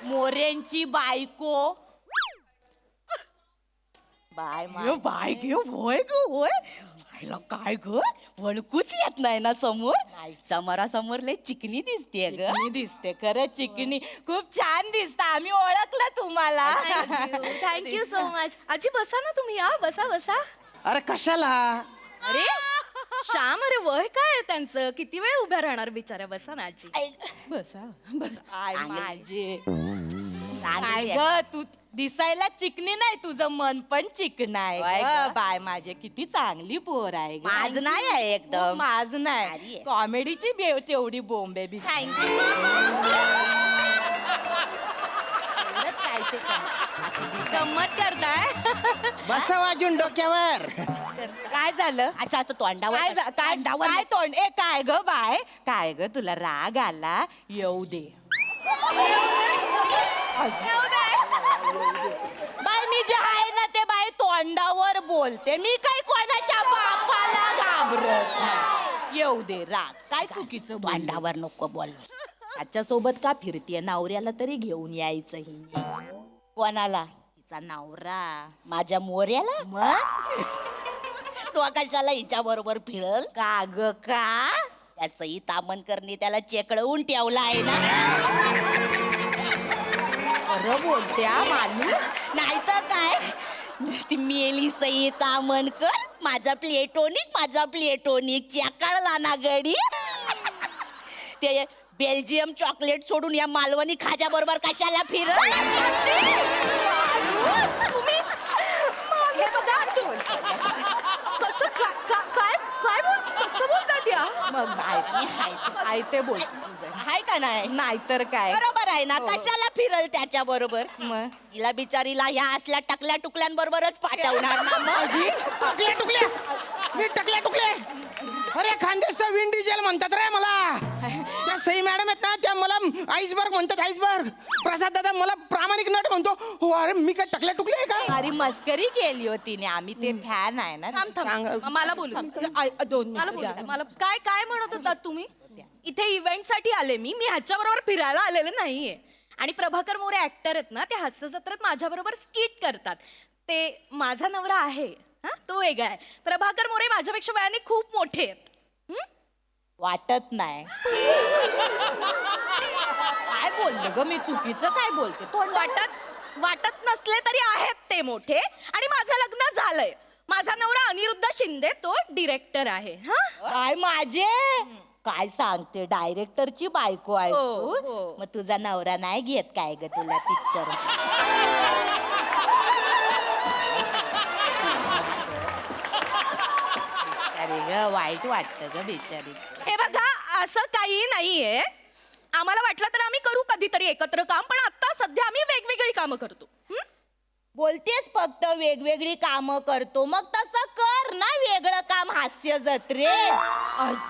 मोरेंची बायको. बाय गे होय ग होय. काय ग वळकूच येत नाही ना समोर. समोरासमोर लय चिकनी दिसते ग. दिसते खरं चिकनी खूप छान दिसत. आम्ही ओळखलं तुम्हाला. Thank you so much. आजी बसा ना तुम्ही या बसा बसा. अरे कशाला? अरे श्याम अरे वय काय आहे त्यांचं किती वेळ उभ्या राहणार बिचाऱ्या. बसा ना आजी. बसा माझे काय ग तू दिसायला चिकनी नाही तुझं मन पण चिकन आहे. बाय माझे किती चांगली पोर आहे. माझ नाही आहे एकदम. माझ नाही कॉमेडीची बेव तेवढी बोंबे बी. थँक्यू. काय ते गंमत करताय. बसा वाजून डोक्यावर. काय झालं असं तोंडावर काय तोंड ए काय ग बाय काय ग तुला राग आला येऊ दे. बाय मी जे आहे ना ते बाय तोंडावर बोलते. मी काय कोणाच्या बापाला घाबरत नाही. येऊ दे राग काय चुकीचं तोंडावर नको बोल. त्याच्या सोबत का फिरतीये? नवऱ्याला तरी घेऊन यायचं हिने. कोणाला? तिचा नवरा माझ्या मोऱ्याला. मग तो कशाला हिच्या बरोबर फिरल का ग का? त्या सई तामणकरनी त्याला चेकळवून ठेवला आहे ना. खरं बोलत्या मानू नाहीतर काय. ती मेली सई तामणकर माझा प्लेटोनिक चेकळला ना गडी. ते बेल्जियम चॉकलेट सोडून या मालवणी खाजा बरोबर कशाला फिरल? तुम्ही हे बघा कसं काय कसं बोलतात या. मग हाय ते बोल हाय का नाही नाहीतर काय. बरोबर आहे ना. कशाला फिरल त्याच्या बरोबर. मग तिला बिचारीला ह्या असल्या टकल्या टुकल्यांबरोबरच पाठवणार ना. मग टकल्या टुकले. अरे खानदेशचा विंड डिझेल म्हणतात रे मला. त्या सई मॅडम आहेत ना त्या मला आईसबर्ग म्हणतात. आईसबर्ग. प्रसाद दादा मला प्रामाणिक नट म्हणतो. हो अरे मी काय टकल्या टुकले आहे का? अरे मस्करी केली होती ने. आम्ही ते फॅन आहे ना. मला बोलू मला काय म्हणत होतात तुम्ही. इथे इव्हेंट साठी आले मी ह्याच्या बरोबर फिरायला आलेले नाहीये. आणि प्रभाकर मोरे ऍक्टर आहेत ना ते हास्य जत्रेत माझ्या बरोबर स्किट करतात. ते माझा नवरा आहे हा तो वेगळा आहे. प्रभाकर मोरे माझ्यापेक्षा वयाने खूप मोठे आहेत. वाटत नाही. काय बोललो ग मी चुकीचं काय बोलते? तोंड वाटत नसले तरी आहेत ते मोठे आणि माझं लग्न झालंय. माझा नवरा अनिरुद्ध शिंदे तो डिरेक्टर आहे. काय माझे काय सांगते, डायरेक्टरची बायको आहेस तू. मग तुझा नवरा नाही घेत काय ग तुला पिक्चर? अरे ग वाईट वाटतं ग बिचारीच. हे बघा असं काही नाहीये. आम्हाला वाटलं तर आम्ही करू कधीतरी एकत्र काम, पण आता सध्या आम्ही वेगवेगळी कामं करतो. बोलतेस फक्त वेगवेगळी कामं करतो, मग तसं कर ना वेगळं काम हास्य जत्रेत.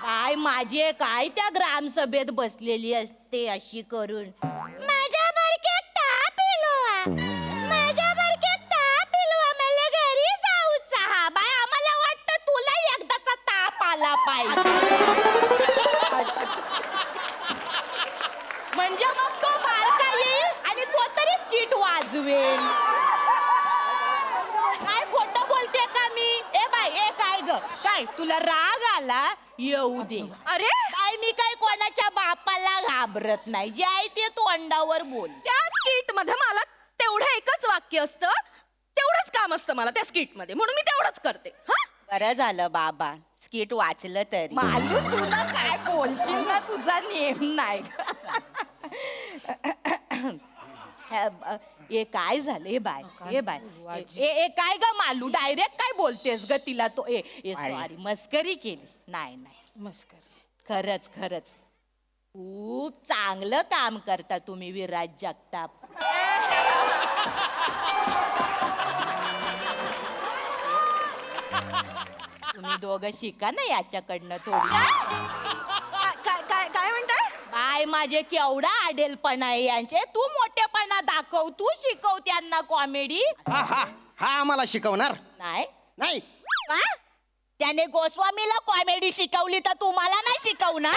काय माझे काय त्या ग्रामसभेत बसलेली असते अशी करून, माझ्या बरक्यात ताप इलवा, माझ्या बरक्यात ताप इलवा, मला घरी जाऊचा. हा बाय आम्हाला वाटतं तुला एकदाचा ताप आला पाहिजे. म्हणजे मग तो बारका येईल आणि तो तरी स्किट वाजवेल. काय खोटं बोलते का मी? ए बाय ए काय ग काय तुला राग आला? येऊ दे. अरे काय मी काय कोणाच्या बापाला घाबरत नाही. जे आहे ते तोंडावर बोल. त्या स्किट मध्ये मला तेवढं एकच वाक्य असतं, तेवढंच काम असतं मला त्या स्किट मध्ये, म्हणून मी तेवढंच करते. बरं झालं बाबा स्किट वाचलं तरी. मालू तुला काय बोलशील ना, तुझा नेम नाही. ए काय झालं? ए बाय ए बाय ए काय ग मालू डायरेक्ट काय बोलतेस ग तिला? तो ए सॉरी मस्करी केली. नाही नाही मस्करी खरंच खरंच खूप चांगलं काम करता तुम्ही विराज जगताप. तुम्ही दोघं शिका ना याच्याकडनं थोडी. काय म्हणताय? बाय माझे केवढा आडेलपणा आहे यांचे. तू मोठेपणा दाखव, तू शिकव त्यांना कॉमेडी. हा हा हा आम्हाला शिकवणार नाही नाही. त्याने गोस्वामीला कॉमेडी शिकवली तर तुम्हाला नाही शिकवणार?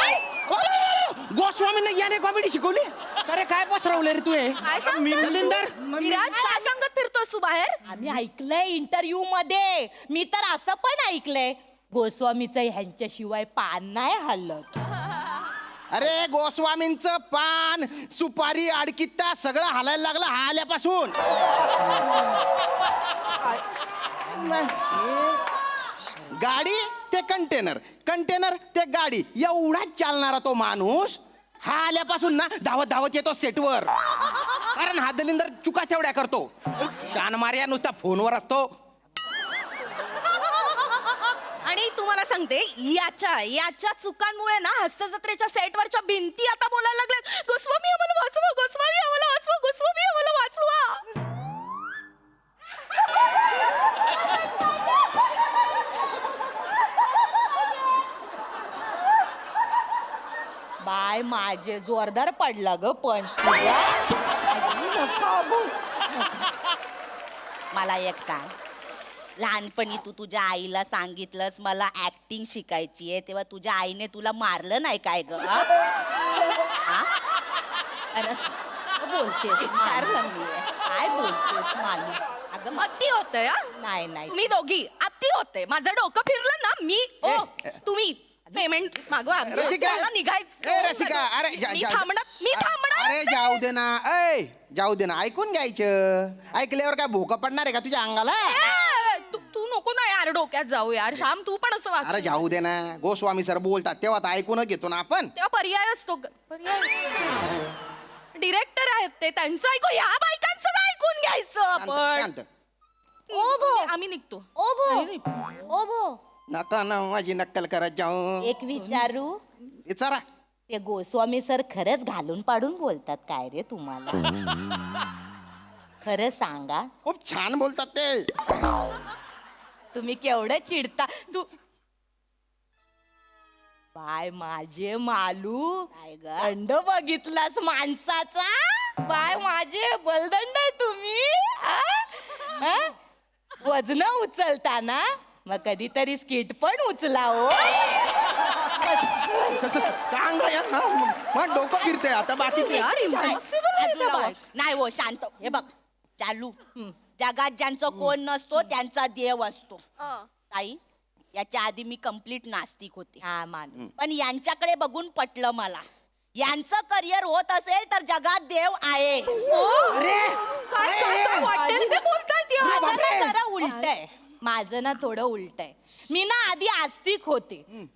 गोस्वामीने याने कॉमेडी शिकवली? अरे काय पसरवलं रे तू हे? काय सांगतोस? मिलिंदर विराज काय सांगत फिरतोस तू बाहेर? आम्ही ऐकलंय इंटरव्ह्यू मध्ये. मी तर असं पण ऐकलंय गोस्वामीचं ह्यांच्याशिवाय पान नाही हलत. अरे गोस्वामींचं पान सुपारी अडकित्ता सगळं हालायला लागलं हा आल्यापासून. गाडी ते कंटेनर, कंटेनर ते गाडी, एवढाच चालणारा तो माणूस हा आल्यापासून ना धावत धावत येतो सेटवर. कारण हा दलिंदर चुका तेवढ्या करतो. शान मार्या नुसता फोनवर असतो. आणि तुम्हाला सांगते याच्या चुकांमुळे ना हास्य जत्रेच्या सेटवरच्या भिंती आता बोलायला लागल्यात, गोस्वामी आम्हाला वाचवा, गोस्वामी आम्हाला वाचवा, गोस्वामी आम्हाला वाचवा. बाय माझे जोरदार पडला ग पंच. मला एक सांग, लहानपणी तू तुझ्या आईला सांगितलंस मला ऍक्टिंग शिकायची आहे, तेव्हा तुझ्या आईने तुला मारलं नाही काय ग? बोलतेस विचारलं मी काय बोलतेस मालू? अगं अति होतंय. नाही नाही तुम्ही दोघी अति होते. माझं डोकं फिरलं ना मी तुम्ही पेमेंट मागवा. रसिका मला निघायचं. ए रसिका अरे मी थांबणार. अरे जाऊ दे ना. ऐ जाऊ दे ना, ऐकून घ्यायचं. ऐकल्यावर काय भोका पडणार आहे का तुझ्या अंगाला? तू नको ना यार डोक्यात जाऊ यार. श्याम तू पण असं वाग. अरे जाऊ दे ना, गोस्वामी सर बोलतात तेव्हा तर ऐकून घेतो ना आपण. तेव्हा पर्याय असतो. डिरेक्टर आहेत ते, त्यांचं ऐकू. ह्या बायकांचं काय ऐकून घ्यायचं आपण? शांत. आम्ही निघतो. ओभो नका ना माझी नक्कल करत जाऊ. एक विचारू? विचारा. ते गोस्वामी सर खरंच घालून पाडून बोलतात काय रे तुम्हाला? खरं सांगा. खूप छान बोलतात ते. तुम्ही केवढं चिडता. तू बाय माझे मालू दंड बघितलास माणसाचा? बाय माझे बलदंड आहे तुम्ही. वजन उचलताना मग कधीतरी स्किट पण उचला हो. सांग यार ना, मग डोकं फिरतंय आता. बाकी नाही हो शांत. हे बघ चालू, जगात ज्यांचं कोण नसतो त्यांचा देव असतो. ताई याच्या आधी मी कंप्लीट नास्तिक होते. पण यांच्याकडे बघून पटलं मला यांचं करिअर होत असेल तर जगात देव आहे काय वाटेल ते बोलतायत या. माझं ना जरा उलट आहे माझं ना थोडं उलट आहे मी ना आधी आस्तिक होते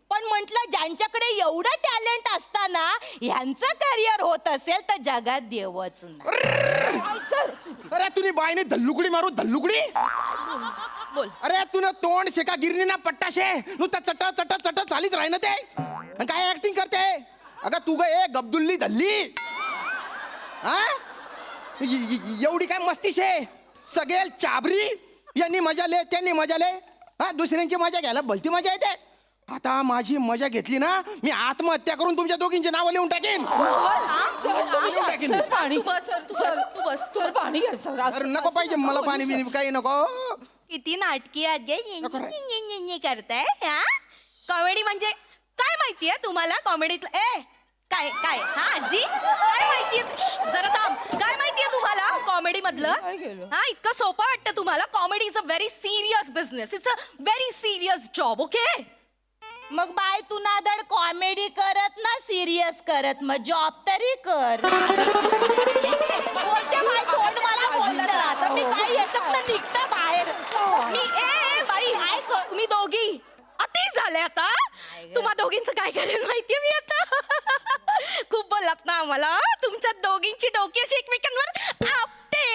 पण म्हंटल ज्यांच्याकडे एवढं टॅलेंट असताना ह्यांचं करिअर होत असेल तर जगात देवच नाही सर अरे तुम्ही बाईने धल्लुकडी मारू धल्लुकडी बोल अरे तुला तोंड शेका गिरणी ना पट्टाशे नुसतं चट चट चट चालीच राही ना ते आणि काय ऍक्टिंग करते अगं तू ग ए गब्दुल्ली धल्ली हा एवढी काय मस्तीशे सगळे चाबरी यांनी मजा ले त्यांनी मजा ले हा दुसऱ्यांची मजा घ्यायला भलती मजा येते आता माझी मजा घेतली ना मी आत्महत्या करून तुमच्या दोघींची नावं लिहून टाकेन सर पाणी सर पाणी घ्या सर अरे नको पाहिजे मला पाणी बिनी काही नको किती नाटकी आजी करताय हा कॉमेडी म्हणजे काय माहितीये तुम्हाला कॉमेडीतलं ए काय काय हा आजी काय माहितीये जरा थांब काय माहितीये तुम्हाला कॉमेडी मधलं काय केलं? हा इतकं सोपं वाटतं तुम्हाला comedy is a very serious business it's a very serious job okay मग बाय तू नादड कॉमेडी करत ना सिरियस करत मग जॉब तरी कर बोलते बाय तोंड मला बोलत राहतं मी काय याच्यात निघतं बाहेर मी ए बाई हाय तुम्ही दोघी अति झाले आता तुम्हा दोघींचं काय करेल माहितीये मी आता खूप बोललात ना आम्हाला तुमच्या दोघींची डोकी अशी एकमेकांवर आपटे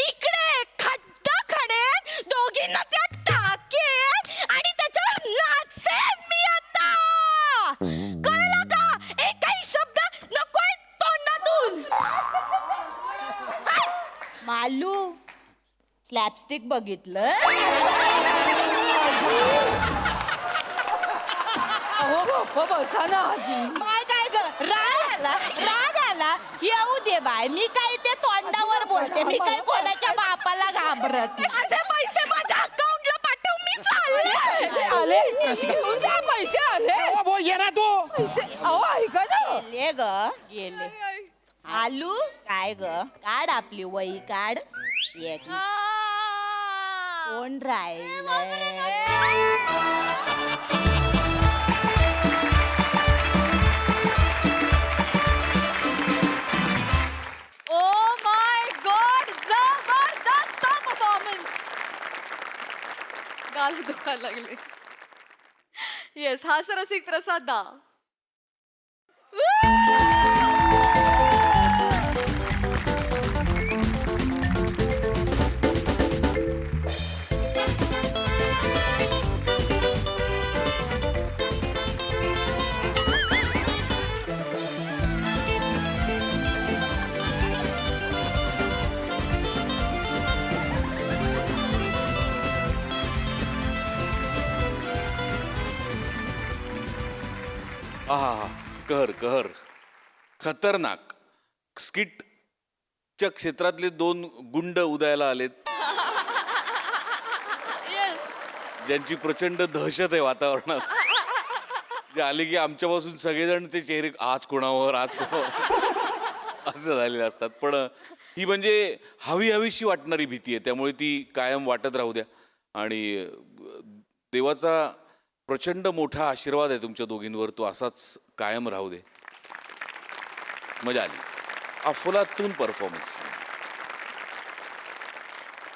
इकडे खड्डा खडे दोघींना त्या टाकेन आणि त्याच्यावर नाचेन मी आता कळलं का एकही शब्द नकोय तोंडातून मालू स्लॅपस्टिक बघितलं अहो गप्प बसा ना आजी माय काय ग राग आला येऊ दे बाय मी काय ते तोंडावर बोलते मी काय कोणाच्या बापाला घाबरत माझे पैसे माझ्या अकाउंटला पाठव मी पैसे आले घेऊन जा पैसे आले अहो, भाऊ, ये ना तू पैसे अहो ऐका ना गेले ग गेले आलू काय ग काढ आपली वही काढ एक कोण राहिलंय ओ माय गॉड जबरदस्त परफॉर्मन्स गाल दुखायला लागले येस हास्यरसिक प्रसाद दा आहा कहर कहर खतरनाक स्किटच्या क्षेत्रातले 2 गुंड उदयाला आलेत ज्यांची प्रचंड दहशत आहे वातावरणात जे आले की आमच्यापासून सगळेजण ते चेहरे आज कोणावर असं झालेले असतात पण ही म्हणजे हवीशी वाटणारी भीती आहे त्यामुळे ती कायम वाटत राहू द्या आणि देवाचा प्रचंड मोठा आशीर्वाद आहे तुमच्या दोघींवर तो असाच कायम राहू दे मजा आली अफलातून परफॉर्मन्स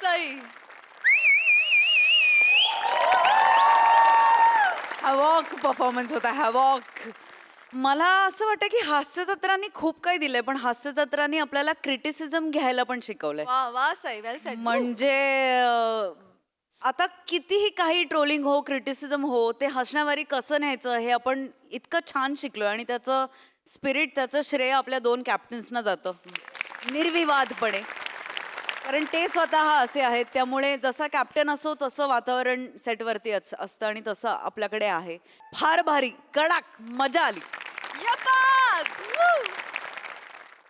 सई हॅवॉक परफॉर्मन्स होता हॅवॉक मला असं वाटतं की हास्यजत्रांनी खूप काही दिलंय पण हास्यजत्रांनी आपल्याला क्रिटिसिझम घ्यायला पण शिकवलंय वा वा सई वेल सेट म्हणजे आता कितीही काही ट्रोलिंग हो क्रिटिसिझम हो ते हसण्यावारी कसं न्यायचं हे आपण इतकं छान शिकलोय आणि त्याचं स्पिरिट त्याचं श्रेय आपल्या 2 कॅप्टन्सना जातं निर्विवादपणे कारण ते स्वतः असे आहेत त्यामुळे जसा कॅप्टन असो तसं वातावरण सेटवरती असतं आणि तसं आपल्याकडे आहे फार भारी कडाक मजा आली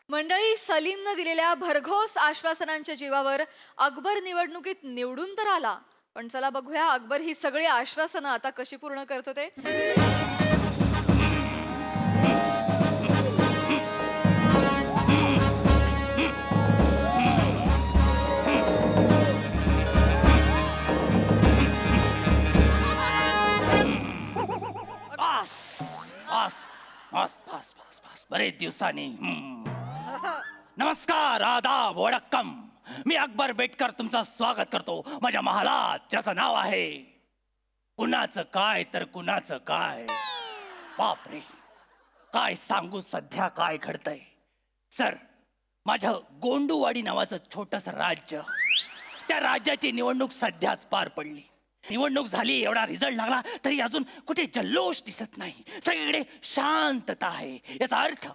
मंडळी सलीमनं दिलेल्या भरघोस आश्वासनांच्या जीवावर अकबर निवडणुकीत निवडून तर आला पण चला बघूया अकबर ही सगळी आश्वासनं आता कशी पूर्ण करतो ते बस बस बस बस बस बस बरेच दिवसांनी नमस्कार, आदाब, वडक्कम. मी अकबर बेटकर तुमचं स्वागत करतो माझ्या महालात. त्याचं नाव आहे कुणाचं काय तर कुणाचं काय. बापरे, काय सांगू सध्या काय घडतंय. सर, माझं गोंडूवाडी नावाचं छोटस राज्य, त्या राज्याची निवडणूक सध्याच पार पडली. निवडणूक झाली, एवढा रिझल्ट लागला तरी अजून कुठे जल्लोष दिसत नाही. सगळीकडे शांतता आहे. याचा अर्थ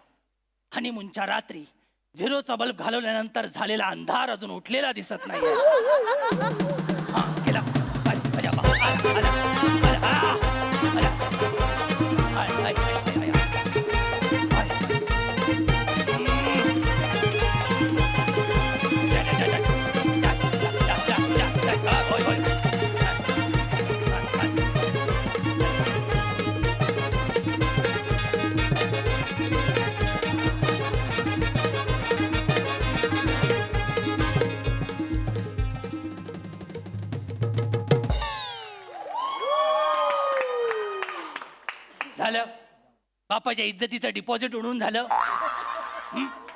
हनीमूनच्या रात्री झिरोचा बल्ब घालवल्यानंतर झालेला अंधार अजून उठलेला दिसत नाही. हा, गेला. आला, आला, आला, आला, आला, आला, आला. I, I, I, I, I. जा, जा, जा, जा. जा, जा, जा, जा, जा. हा, होय, होय. झालं, बापाच्या इज्जतीचं डिपॉझिट उडून झालं.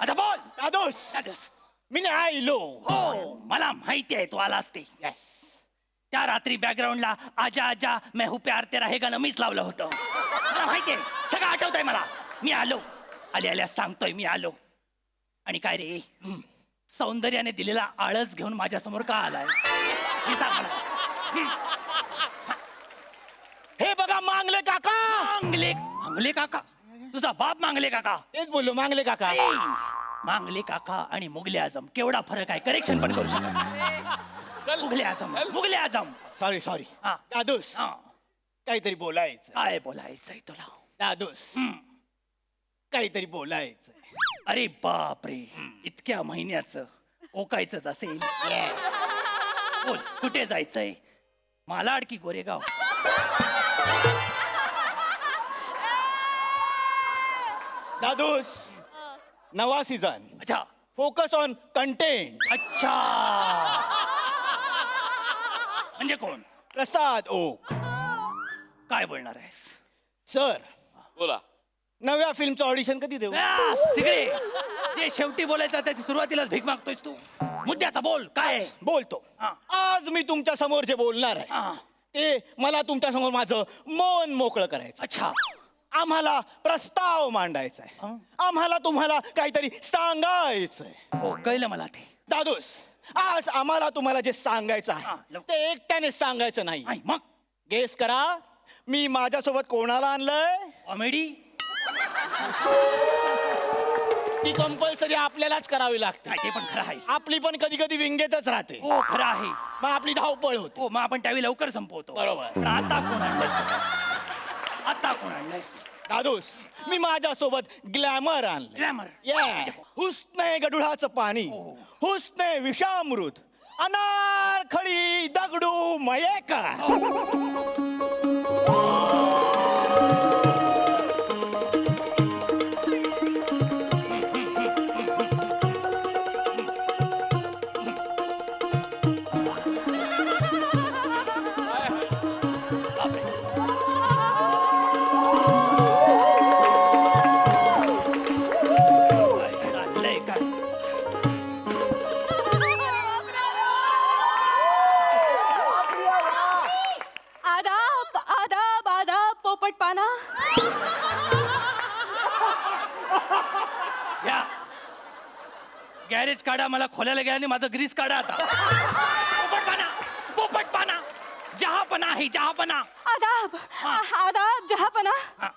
आता बोल. दादोस, दादोस. मी नाही आलो. हो, मला माहिती आहे तू आला असते. त्या रात्री बॅकग्राऊंडला आजा आजा मैं हूं प्यार तेरा हे गाणं मीच लावलं होतं. मला माहिती आहे, सगळं आठवत आहे मला. मी आलो, आल्या आल्या सांगतोय मी आलो. आणि काय रे, सौंदर्याने दिलेला आळस घेऊन माझ्या समोर का आलाय हे सांग मला. हे बघा मांगले काका. मांगले मांगले काका? तुझा बाप मांगले काका? तेच बोललो, मांगले काका. ए, मांगले काका आणि मुगले आजम केवढा फरक आहे. करेक्शन पण करू शकत. मुगले आजम, मुगले आजम. Sorry sorry. हा. दादोस, हा, काहीतरी बोलायचं. काय बोलायचंय तुला? दादोस, काहीतरी बोलायचं. अरे बापरे, इतक्या महिन्याचं ओकायचंच असेल. बोल, कुठे जायचंय? मालाड की गोरेगाव? दादोस, नवा सीझन, अच्छा फोकस ऑन कंटेंट. अच्छा. म्हणजे कोण? प्रसाद ओक. काय बोलणार आहेस? सर, बोला. नव्या फिल्मचं ऑडिशन कधी देऊ? सगळे जे शेवटी बोलायचं ते सुरुवातीलाच भीक मागतोयस तू. मुद्द्याचा बोल, काय आहे? बोलतो. हा. आज मी तुमच्या समोर जे बोलणार आहे हा. ते मला तुमच्या समोर माझं मन मोकळं करायचं. अच्छा. आम्हाला प्रस्ताव मांडायचा आहे. आम्हाला तुम्हाला काहीतरी सांगायचंय. हो, कळलं मला ते. दादोस, आज आम्हाला तुम्हाला जे सांगायचं हा, आहे लवकर. ते एकट्याने सांगायचं नाही. आई, मग गेस करा, मी माझ्यासोबत कोणाला आणलंय? कॉमेडी? ती कंपल्सरी आपल्यालाच करावी लागते. ते पण खरं आहे. आपली पण कधी कधी विंगेतच राहते. हो, खरं आहे. मग आपली धावपळ होते. हो, मग आपण त्यावेळी लवकर संपवतो. बरोबर. पण आता कोण आणलंयस? आता कोण आणलंयस? दादोस, मी माझ्यासोबत ग्लॅमर आणलं. ग्लॅमर? हुस्ने गडुळाचं पाणी, हुस्ने विषामृत, अनारखळी दगडू मयेका. आणलंय काय? आदाब आदाब आदाब पोपट पाना. या गॅरेज काढा, मला खोलायला गेला आणि माझं ग्रीस काढा आता. पोपटपाना, पोपटपाना, जहापना आहे जहापना. आदाब आदाब जहापना. हा,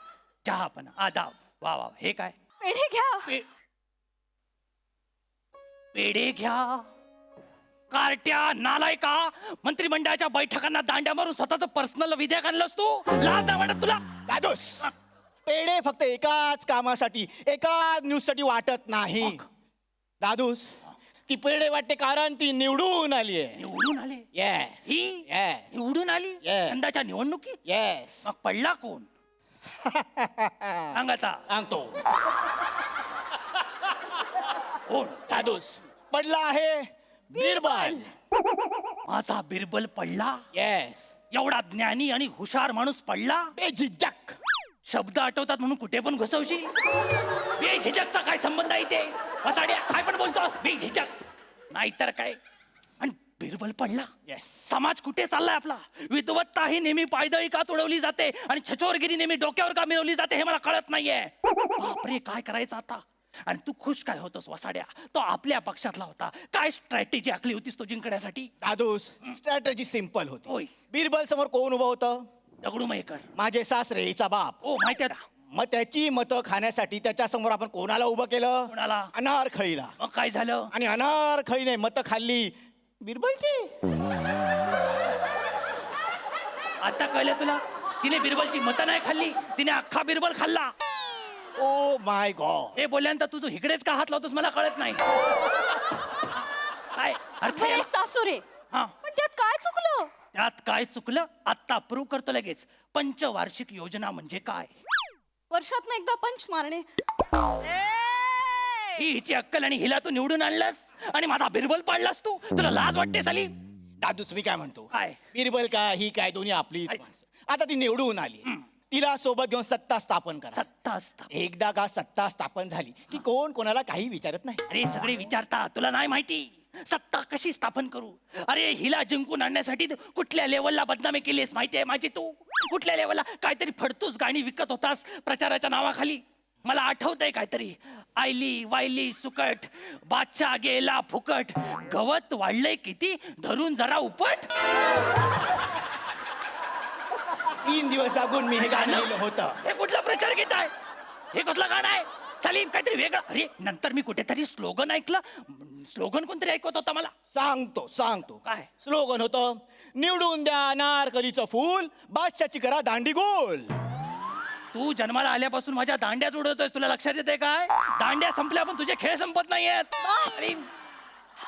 जहापना, आदाब. वा वा, हे काय? पेढे घ्या. पेढे घ्या? कार्ट्या, नालायका, मंत्रिमंडळाच्या बैठकांना दांड्या मारून स्वतःच पर्सनल विधेयक आणलंस तू? लाज नाही वाटत तुला? दादोस, पेढे फक्त एकाच कामासाठी, एकाच न्यूजसाठी वाटत नाही. दादूस, ती पेढे वाटते कारण ती निवडून आली आहे. निवडून आले? येस ही येस निवडून आली Yes. यंदाच्या निवडणुकीत? येस. मग पडला कोण? सांग आता. सांगतो. कोण? दादूस, पडला आहे बिरबल. माझा बिरबल पडला? येस. एवढा ज्ञानी आणि हुशार माणूस पडला? बेझिझक शब्द आठवतात म्हणून कुठे पण घुसवशील. बेझिजकचा काय संबंध आहे इथे? वसाड्या काय पण बोलतोस बेझिजक, नाहीतर काय. आणि बिरबल पडला. समाज कुठे चाललाय आपला? विद्वत्ता ही नेहमी पायदळी का तुडवली जाते आणि छचोरगिरी नेहमी डोक्यावर का मिरवली जाते हे मला कळत नाहीये. बापरे, काय करायचं आता? आणि तू खुश काय होतोस वसाड्या? तो आपल्या पक्षातला होता. काय स्ट्रॅटेजी आखली होतीस तो जिंकण्यासाठी? दादूस, स्ट्रॅटेजी सिंपल होती. होय. बिरबल समोर कोण उभं होतं? दगडू मयेकर. माझे सासरे, हिचा बाप. ओ माहिती आहे ना. मग त्याची मतं खाण्यासाठी त्याच्या समोर आपण कोणाला उभं केलं? कोणाला? अनारखळीला. मग काय झालं? आणि अनारखळीने मतं खाल्ली बिरबलची. आता कळलं तुला? तिने बिरबलची मतं नाही खाल्ली, तिने अख्खा बिरबल खाल्ला. Oh my God. हे बोलल्यानंतर तुझं इकडेच का हात लावतोस मला कळत नाही. काय अर्थ आहे? सासुरे, हा, पण त्यात काय चुकलं? त्यात काय चुकलं? आता प्रूव्ह करतो लगेच. पंचवार्षिक योजना म्हणजे काय? वर्षात एकदा पंच मारणे. ही हिची अक्कल आणि हिला तू निवडून आणलास आणि माझा बिरबल पाडलास तू. तुला लाज वाटते साली? दादूस, मी काय म्हणतो, काय? बिरबल का ही काय दोन्ही आपली. आता ती निवडून आली, तिला सोबत घेऊन सत्ता स्थापन करा. सत्ता असता. एकदा का सत्ता स्थापन झाली की कोण कोणाला काही विचारत नाही. अरे सगळे विचारता, तुला नाही माहिती सत्ता कशी स्थापन करू? अरे हिला जिंकून आणण्यासाठी तू कुठल्या लेवलला बदनामी केलीस माहितीये माझी? तू कुठल्या लेवलला काहीतरी फडतूस गाणी विकत होतास प्रचाराच्या नावाखाली. मला आठवतंय काहीतरी, आयली वायली सुकट, बादशाह गेला फुकट, गवत वाढलंय किती धरून जरा उपट. 3 दिवस जागून मी हे गाणं लिहिलं होतं. हे कुठला प्रचार घेत आहे? हे कसलं गाणं आहे? चालेल काहीतरी वेगळं. अरे नंतर मी कुठेतरी स्लोगन ऐकलं. स्लोगन कोणतरी ऐकवत होता मला. सांगतो. काय? स्लोगन होतं, निवडून द्या नारकलीचं फूल, बादशाची करा दांडी गोल. तू जन्माला आल्यापासून माझ्या दांड्याच उडवतोय, तुला लक्षात येते काय? दांड्या संपल्या पण तुझे खेळ संपत नाहीयेत. अरे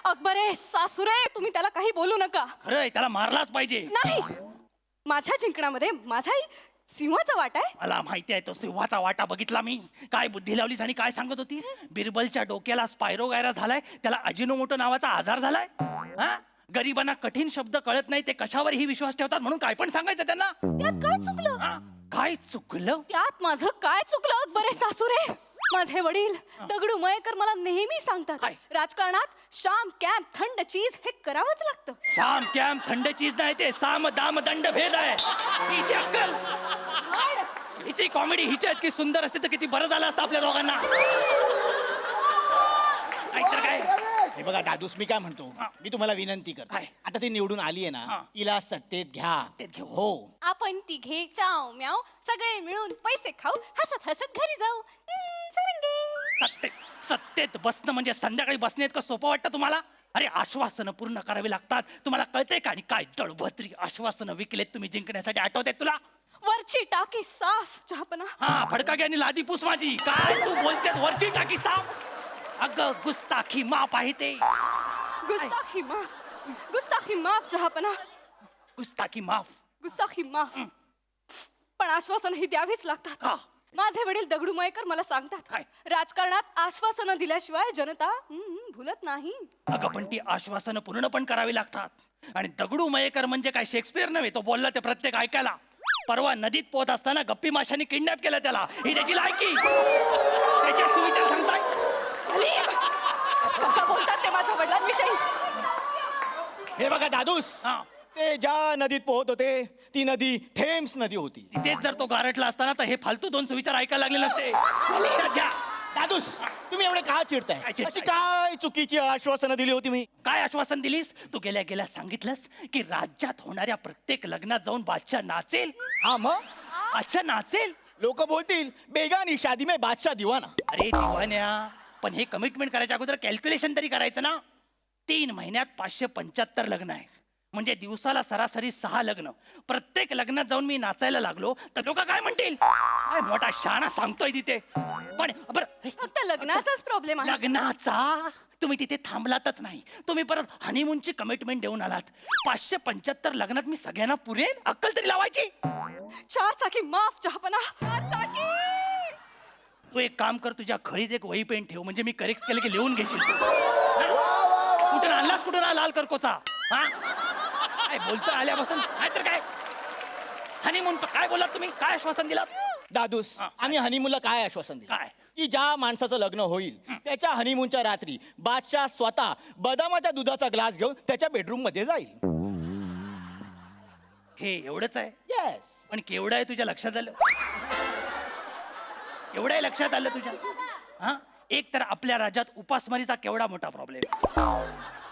अकबरे, सासुरे, तुम्ही त्याला काही बोलू नका. खरंय, त्याला मारलाच पाहिजे. नाही, माझ्या जिंकण्यामध्ये माझाही सिंहाचा वाटा आहे. मला माहिती आहे तो सिंहाचा वाटा बघितला मी. काय बुद्धी लावलीस आणि काय सांगत होतीस? बिरबलच्या डोक्याला स्पायरो गायरा झालाय, त्याला अजिनोमोटो नावाचा आजार झालाय. हा, गरिबांना कठीण शब्द कळत नाही, ते कशावरही विश्वास ठेवतात म्हणून काय पण सांगायचं त्यांना. त्यात काय चुकलं? हा, काय चुकलं? त्यात माझं काय चुकलं अकबरे सासुरे? माझे वडील दगडू मयेकर मला नेहमी सांगतात, काय? राजकारणात शाम कॅम्प थंड चीज हे करावंच लागतं. शाम कॅम्प थंड चीज नाही, ते साम दाम दंड भेद आहे. हिची अक्कल, हिची कॉमेडी हिची इतकी सुंदर असते तर किती बरं झालं असतं आपल्या दोघांना. नाहीतर काय? हे बघा दादूस, मी काय म्हणतो, मी तुम्हाला विनंती करतो, काय? आता ती निवडून आली आहे ना, हा. तिला सत्तेत घ्या. सत्तेत घेऊ. हो. आपण तिघे चाव म्याव सगळे मिळून पैसे खाऊ, हसत हसत घरी जाऊ. सारंगी. सत्तेत बसणं म्हणजे संध्याकाळी बसणे इतकं सोपं वाटतं तुम्हाला? अरे आश्वासनं पूर्ण करावी लागतात, तुम्हाला कळतंय का? आणि काय दळभद्री आश्वासनं विकलेत तुम्ही जिंकण्यासाठी, आठवत आहेत तुला? वरची टाकी साफ चहापना. हा, फडकागी आणि लादी पूस माझी. काय तू बोलतेस वरची टाकी साफ? अगं गुस्ताखी माफ आहे ते. गुस्ताखी माफ, गुस्ताखी माफ चहापना, गुस्ताखी माफ. गुस्ताखी माफ. पण आश्वासन ही द्यावीच लागतात. का? माझे वडील दगडू मयेकर मला सांगतात, काय? राजकारणात आश्वासनं दिल्याशिवाय जनता भुलत नाही. अगं पण ती आश्वासनं पूर्ण पण करावी लागतात. आणि दगडू मयेकर म्हणजे काय शेक्सपियर नव्हे, तो बोलला ते प्रत्येक ऐकायला. परवा नदीत पोहत असताना गप्पी माशांनी किडनॅप केलं त्याला. ही त्याची लायकी, त्याच्या सुविचार सांगताय. सलीम, कसा बोलतात ते माझ्या वडिलांविषयी? हे बघा दादूस, हा, ते ज्या नदीत पोहत होते ती नदी थेम्स नदी होती. तिथेच जर तो गारटला असताना तर हे फालतू दोन सुविचार ऐकायला लागले नसते. लक्षात घ्या. दादूस, तुम्ही एवढे का चिडताय? काय चिडताय? अशी काय चुकीची आश्वासनं दिली होती मी? काय आश्वासन दिलीस तू? गेल्या सांगितलंस की राज्यात होणाऱ्या प्रत्येक लग्नात जाऊन बादशाह नाचेल. हा, मग अच्छा नाचेल. लोक बोलतील बेगानी शादी में बादशाह दिवाना. अरे दिवान्या, पण हे कमिटमेंट करायच्या अगोदर कॅल्क्युलेशन तरी करायचं ना. 3 महिन्यात 575 लग्न आहे, म्हणजे दिवसाला सरासरी 6 लग्न. प्रत्येक लग्नात जाऊन मी नाचायला लागलो तर लोक काय म्हणतील? काय मोठा शहाणा सांगतोय तिथे. पण बरं, फक्त लग्नाचाच प्रॉब्लेम आहे. लग्नाचा तुम्ही तिथे थांबलातच नाही, तुम्ही परत हनीमूनची कमिटमेंट देऊन आलात. 575 लग्नात मी सगळ्यांना पुरेन? अक्कल तरी लावायची. 4 चाकी माफ चहापना. 4 चाकी. तू एक काम कर, तुझ्या खळीत एक वही पेन ठेव, म्हणजे मी करेक्ट केलं की लिहून घेशील. कुठून आणलास, कुठून लाल करकोचा? हा, काय बोलतो आल्यापासून? नाहीतर काय? हनीमूनचं काय बोलात तुम्ही? काय आश्वासन दिलात? दादूस आम्ही हनीमूनला काय आश्वासन दिलं काय? की ज्या माणसाचं लग्न होईल त्याच्या हनीमूनच्या रात्री बादशाह स्वतः बदामाच्या दुधाचा ग्लास घेऊन त्याच्या बेडरूम मध्ये जाईल. हे एवढंच आहे येस. पण केवढं आहे तुझ्या लक्षात आलं? एवढं आहे लक्षात आलं तुझ्या? हा, एक तर आपल्या राज्यात उपासमारीचा केवढा मोठा प्रॉब्लेम,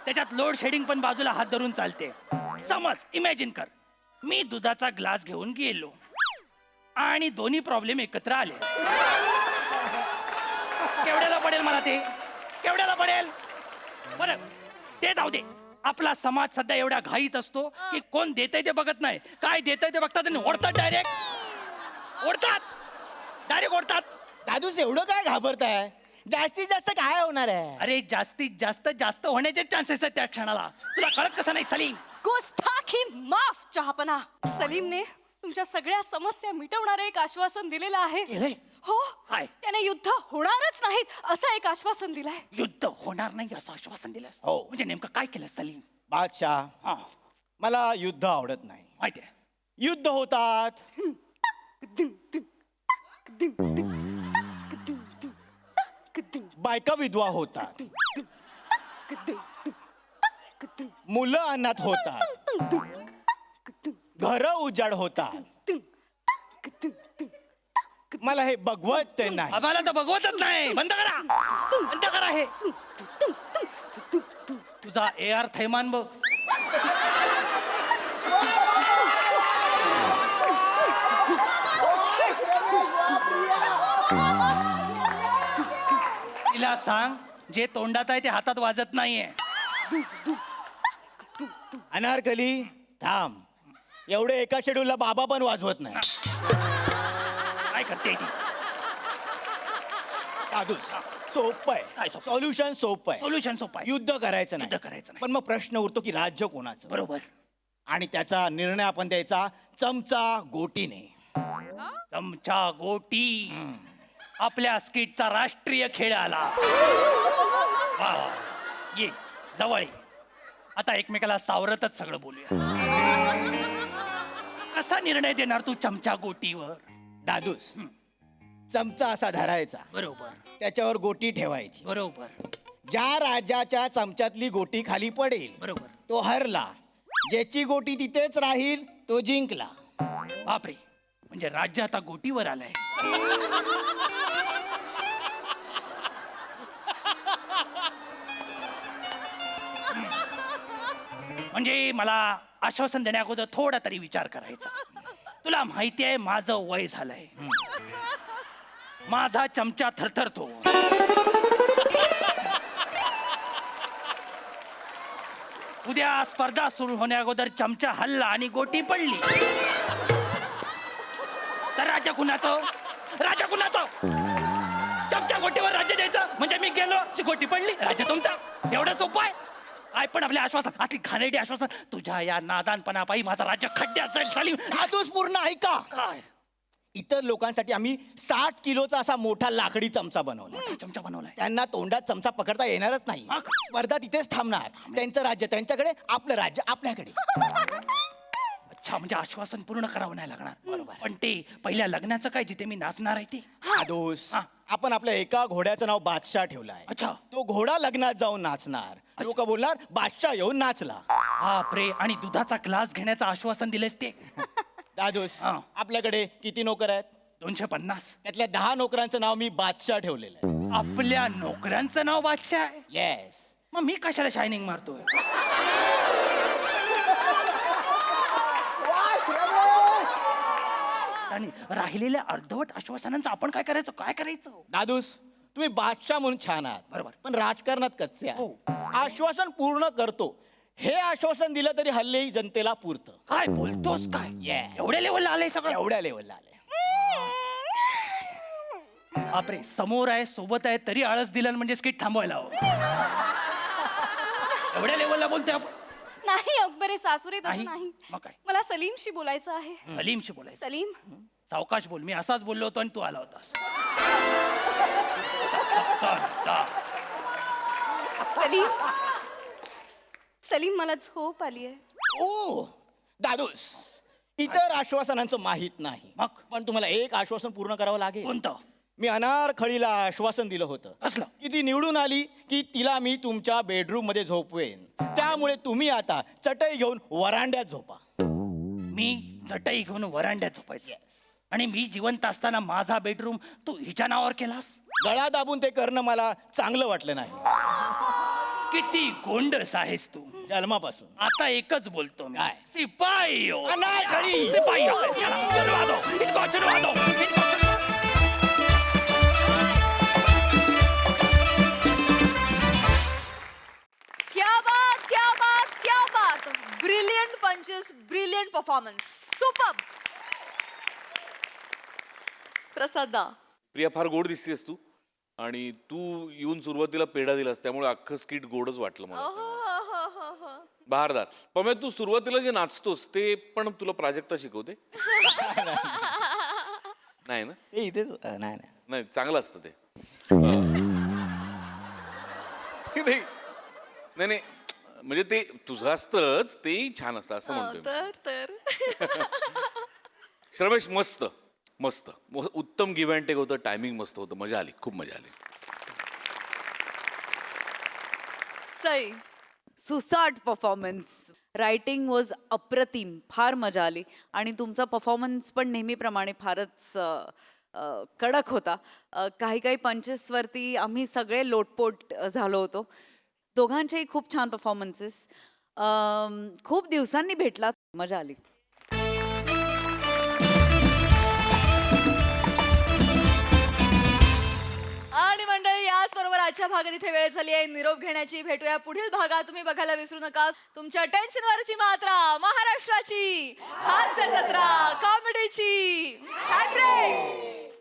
त्याच्यात लोड शेडिंग पण बाजूला हात धरून चालते. समज इमॅजिन कर, मी दुधाचा ग्लास घेऊन गेलो आणि दोन्ही प्रॉब्लेम एकत्र आले. केवढ्याला पडेल मला ते? केवढ्याला पडेल? बरं ते जाऊ दे. आपला समाज सध्या एवढा घाईत असतो की कोण देतंय ते बघत नाही, काय देतंय ते बघतात आणि ओढतात डायरेक्ट. ओढतात. दादूस एवढं काय घाबरताय? जास्तीत जास्त काय होणार आहे? अरे जास्तीत जास्त होण्याचे चान्सेस आहेत त्या क्षणाला. तुला कळत कसं नाही सलीम? गोष्टाखी माफ चहापना. सलीमने तुमच्या सगळ्या समस्या मिटवणारं एक आश्वासन दिलेलं आहे. केलंय? हो. काय? त्याने युद्ध होणारच नाहीत असं एक आश्वासन दिलंय. युद्ध होणार नाही असं आश्वासन दिलं? हो. म्हणजे नेमकं काय केलं सलीम? बादशाह, हा, मला युद्ध आवडत नाही. माहितीये. युद्ध होतात, बायका विधवा होतात, मुलं अनाथ होतात, घर उजाड होतात. मला हे बघवत नाही. आम्हाला तर बघवतच नाही. बंद करा हे. तुझा AR थैमान बघ. तिला सांग, जे तोंडात आहे ते हातात वाजत नाहीये. अनारकली थांब. एवढे एका शेड्यूलला बाबा पण वाजवत नाही. काय करते ती? दादूस सोपं काय आहे. सोपं? सॉल्युशन सोपं आहे. सोल्युशन सोपं आहे. युद्ध करायचं युद्ध नाही. करायचं नाही. पण मग प्रश्न उरतो की राज्य कोणाचं? बरोबर. आणि त्याचा निर्णय आपण द्यायचा चमचा गोटीने. चमचा गोटी आपल्या स्किटचा राष्ट्रीय खेळ आला. वा वा. ये जवळ ये. आता एकमेकाला सावरतच सगळं बोलूया. कसा निर्णय देणार तू चमचा गोटीवर? दादूस चमचा असा धरायचा, बरोबर त्याच्यावर गोटी ठेवायची. बरोबर ज्या राजाच्या चमच्यातली गोटी खाली पडेल बरोबर. तो हरला. ज्याची गोटी तिथेच राहील तो जिंकला. बापरे, म्हणजे राज्य आता गोटीवर आलंय. म्हणजे मला आश्वासन देण्या अगोदर थोडा तरी विचार करायचा. तुला माहिती आहे माझं वय झालंय. माझा चमचा थरथरतो. उद्या स्पर्धा सुरू होण्या अगोदर चमचा हल्ला आणि गोटी पडली तर राजा कुणाचं? चमचा गोटीवर राज्य द्यायचं म्हणजे मी गेलो, गोटी पडली, राज्य तुमचा. एवढं सोपं आहे काय? पण आपल्या आश्वासन, असली घाणेरडी आश्वासन. तुझ्या या नादानपणापायी माझं राज्य खड्ड्यात जाईल सलीम. दादूस पूर्ण ऐका. काय इतर लोकांसाठी आम्ही 60 किलोचा असा मोठा लाकडी चमचा बनवला. मोठा चमचा बनवलाय? त्यांना तोंडात चमचा पकडता येणारच नाही. मग? स्पर्धा तिथेच थांबणार. त्यांचं राज्य त्यांच्याकडे, आपलं राज्य आपल्याकडे. अच्छा, म्हणजे आश्वासन पूर्ण करावं नाही लागणार. बरोबर. पण ते पहिल्या लग्नाचं काय, जिथे मी नाचणार आहे ते? दादूस हा. आपण आपल्या एका घोड्याचं नाव बादशाह ठेवलं आहे. अच्छा. तो घोडा लग्नात जाऊन नाचणार. लोक बोलणार बादशाह येऊन नाचला. बापरे, आणि दुधाचा ग्लास घेण्याचं आश्वासन दिलेस ते? दादूस हा. आपल्याकडे किती नोकर आहेत? 250. त्यातल्या 10 नोकरांचं नाव मी बादशाह ठेवलेलं आहे. आपल्या नोकरांचं नाव बादशाह आहे? येस. मग मी कशाला शायनिंग मारतोय? आणि राहिलेल्या अर्धवट आश्वासनांचं आपण काय करायचं? दादूस तुम्ही बादशाह म्हणून छान आहात, बरोबर. पण राजकारणात कच्चे हो. आहात. आश्वासन पूर्ण करतो हे आश्वासन दिलं तरी हल्ली जनतेला पुरतं. काय बोलतोस काय? Yeah. एवढ्या लेवलला आलंय सगळं? एवढ्या लेवलला आले. बापरे, समोर आहे, सोबत आहे, तरी आळस दिला म्हणजे स्किट थांबवायला हवं. एवढ्या लेवलला बोलतोय आपण? नाही अकबरे सासुरे, तसं नाही? नाही. मग काय? मला सलीमशी बोलायचं आहे. सलीमशी बोलायचं? सलीम, सावकाश बोल. मी असाच बोललो होतो आणि तू आला होतास. चल. सलीम, सलीम मला झोप आली आहे. ओ दादूस इतर आश्वासनांचं माहीत नाही मग? पण तुम्हाला एक आश्वासन पूर्ण करावं लागेल. कोणतं? मी अनारखळीला आश्वासन दिलं होतं कसलं? की ती निवडून आली की तिला मी तुमच्या बेडरूम मध्ये झोपवेन. त्यामुळे तुम्ही आता चटई घेऊन वरांड्यात झोपा. मी चटई घेऊन वरांड्यात झोपायचं आणि मी जिवंत असताना माझा बेडरूम तू हिच्या नावावर केलास? गळा दाबून ते करणं मला चांगलं वाटलं नाही किती गोंडस आहेस तू. जन्मापासून. आता एकच बोलतो मी. काय? सिपाही हो. अनारखळी. सिपाही हो. चलवा दो. इनको चलवा दो. इनको चलवा दो. क्या बात, क्या बात, क्या बात. ब्रिलियंट पंचेस, ब्रिलियंट परफॉर्मन्स, सुपर. प्रसादा, प्रिया फार गोड दिसतेस तू आणि तू येऊन सुरुवातीला पेढा दिलास त्यामुळे अख्खं स्किट गोडच वाटलं मला. बहारदार. पण तू सुरुवातीला जे नाचतोस ते पण तुला प्राजक्ता शिकवते? नाही ना? ते इथे नाही नाही चांगलं असतं ते. नाही नाही नाही, म्हणजे ते तुझं असतंच तेही छान असतं असं म्हणतोय मी. तर श्रमेश मस्त मस्त उत्तम गिव्ह अँड टेक होतं. टायमिंग मस्त होतं. मजा आली, खूप मजा आली. सई, सुसाट परफॉर्मन्स. रायटिंग वॉज अप्रतिम. फार मजा आली आणि तुमचा परफॉर्मन्स पण नेहमीप्रमाणे फारच कडक होता. काही काही पंचेसवरती आम्ही सगळे लोटपोट झालो होतो. दोघांचेही खूप छान परफॉर्मन्सेस. खूप दिवसांनी भेटलात. मजा आली. आणि मंडळी याचबरोबर आजच्या भागात इथे वेळ झाली आहे निरोप घेण्याची. भेटूया पुढील भागात. तुम्ही बघायला विसरू नका तुमच्या टेन्शनवरची मात्रा, महाराष्ट्राची हास्य जत्रा, कॉमेडीची हॅट्रिक.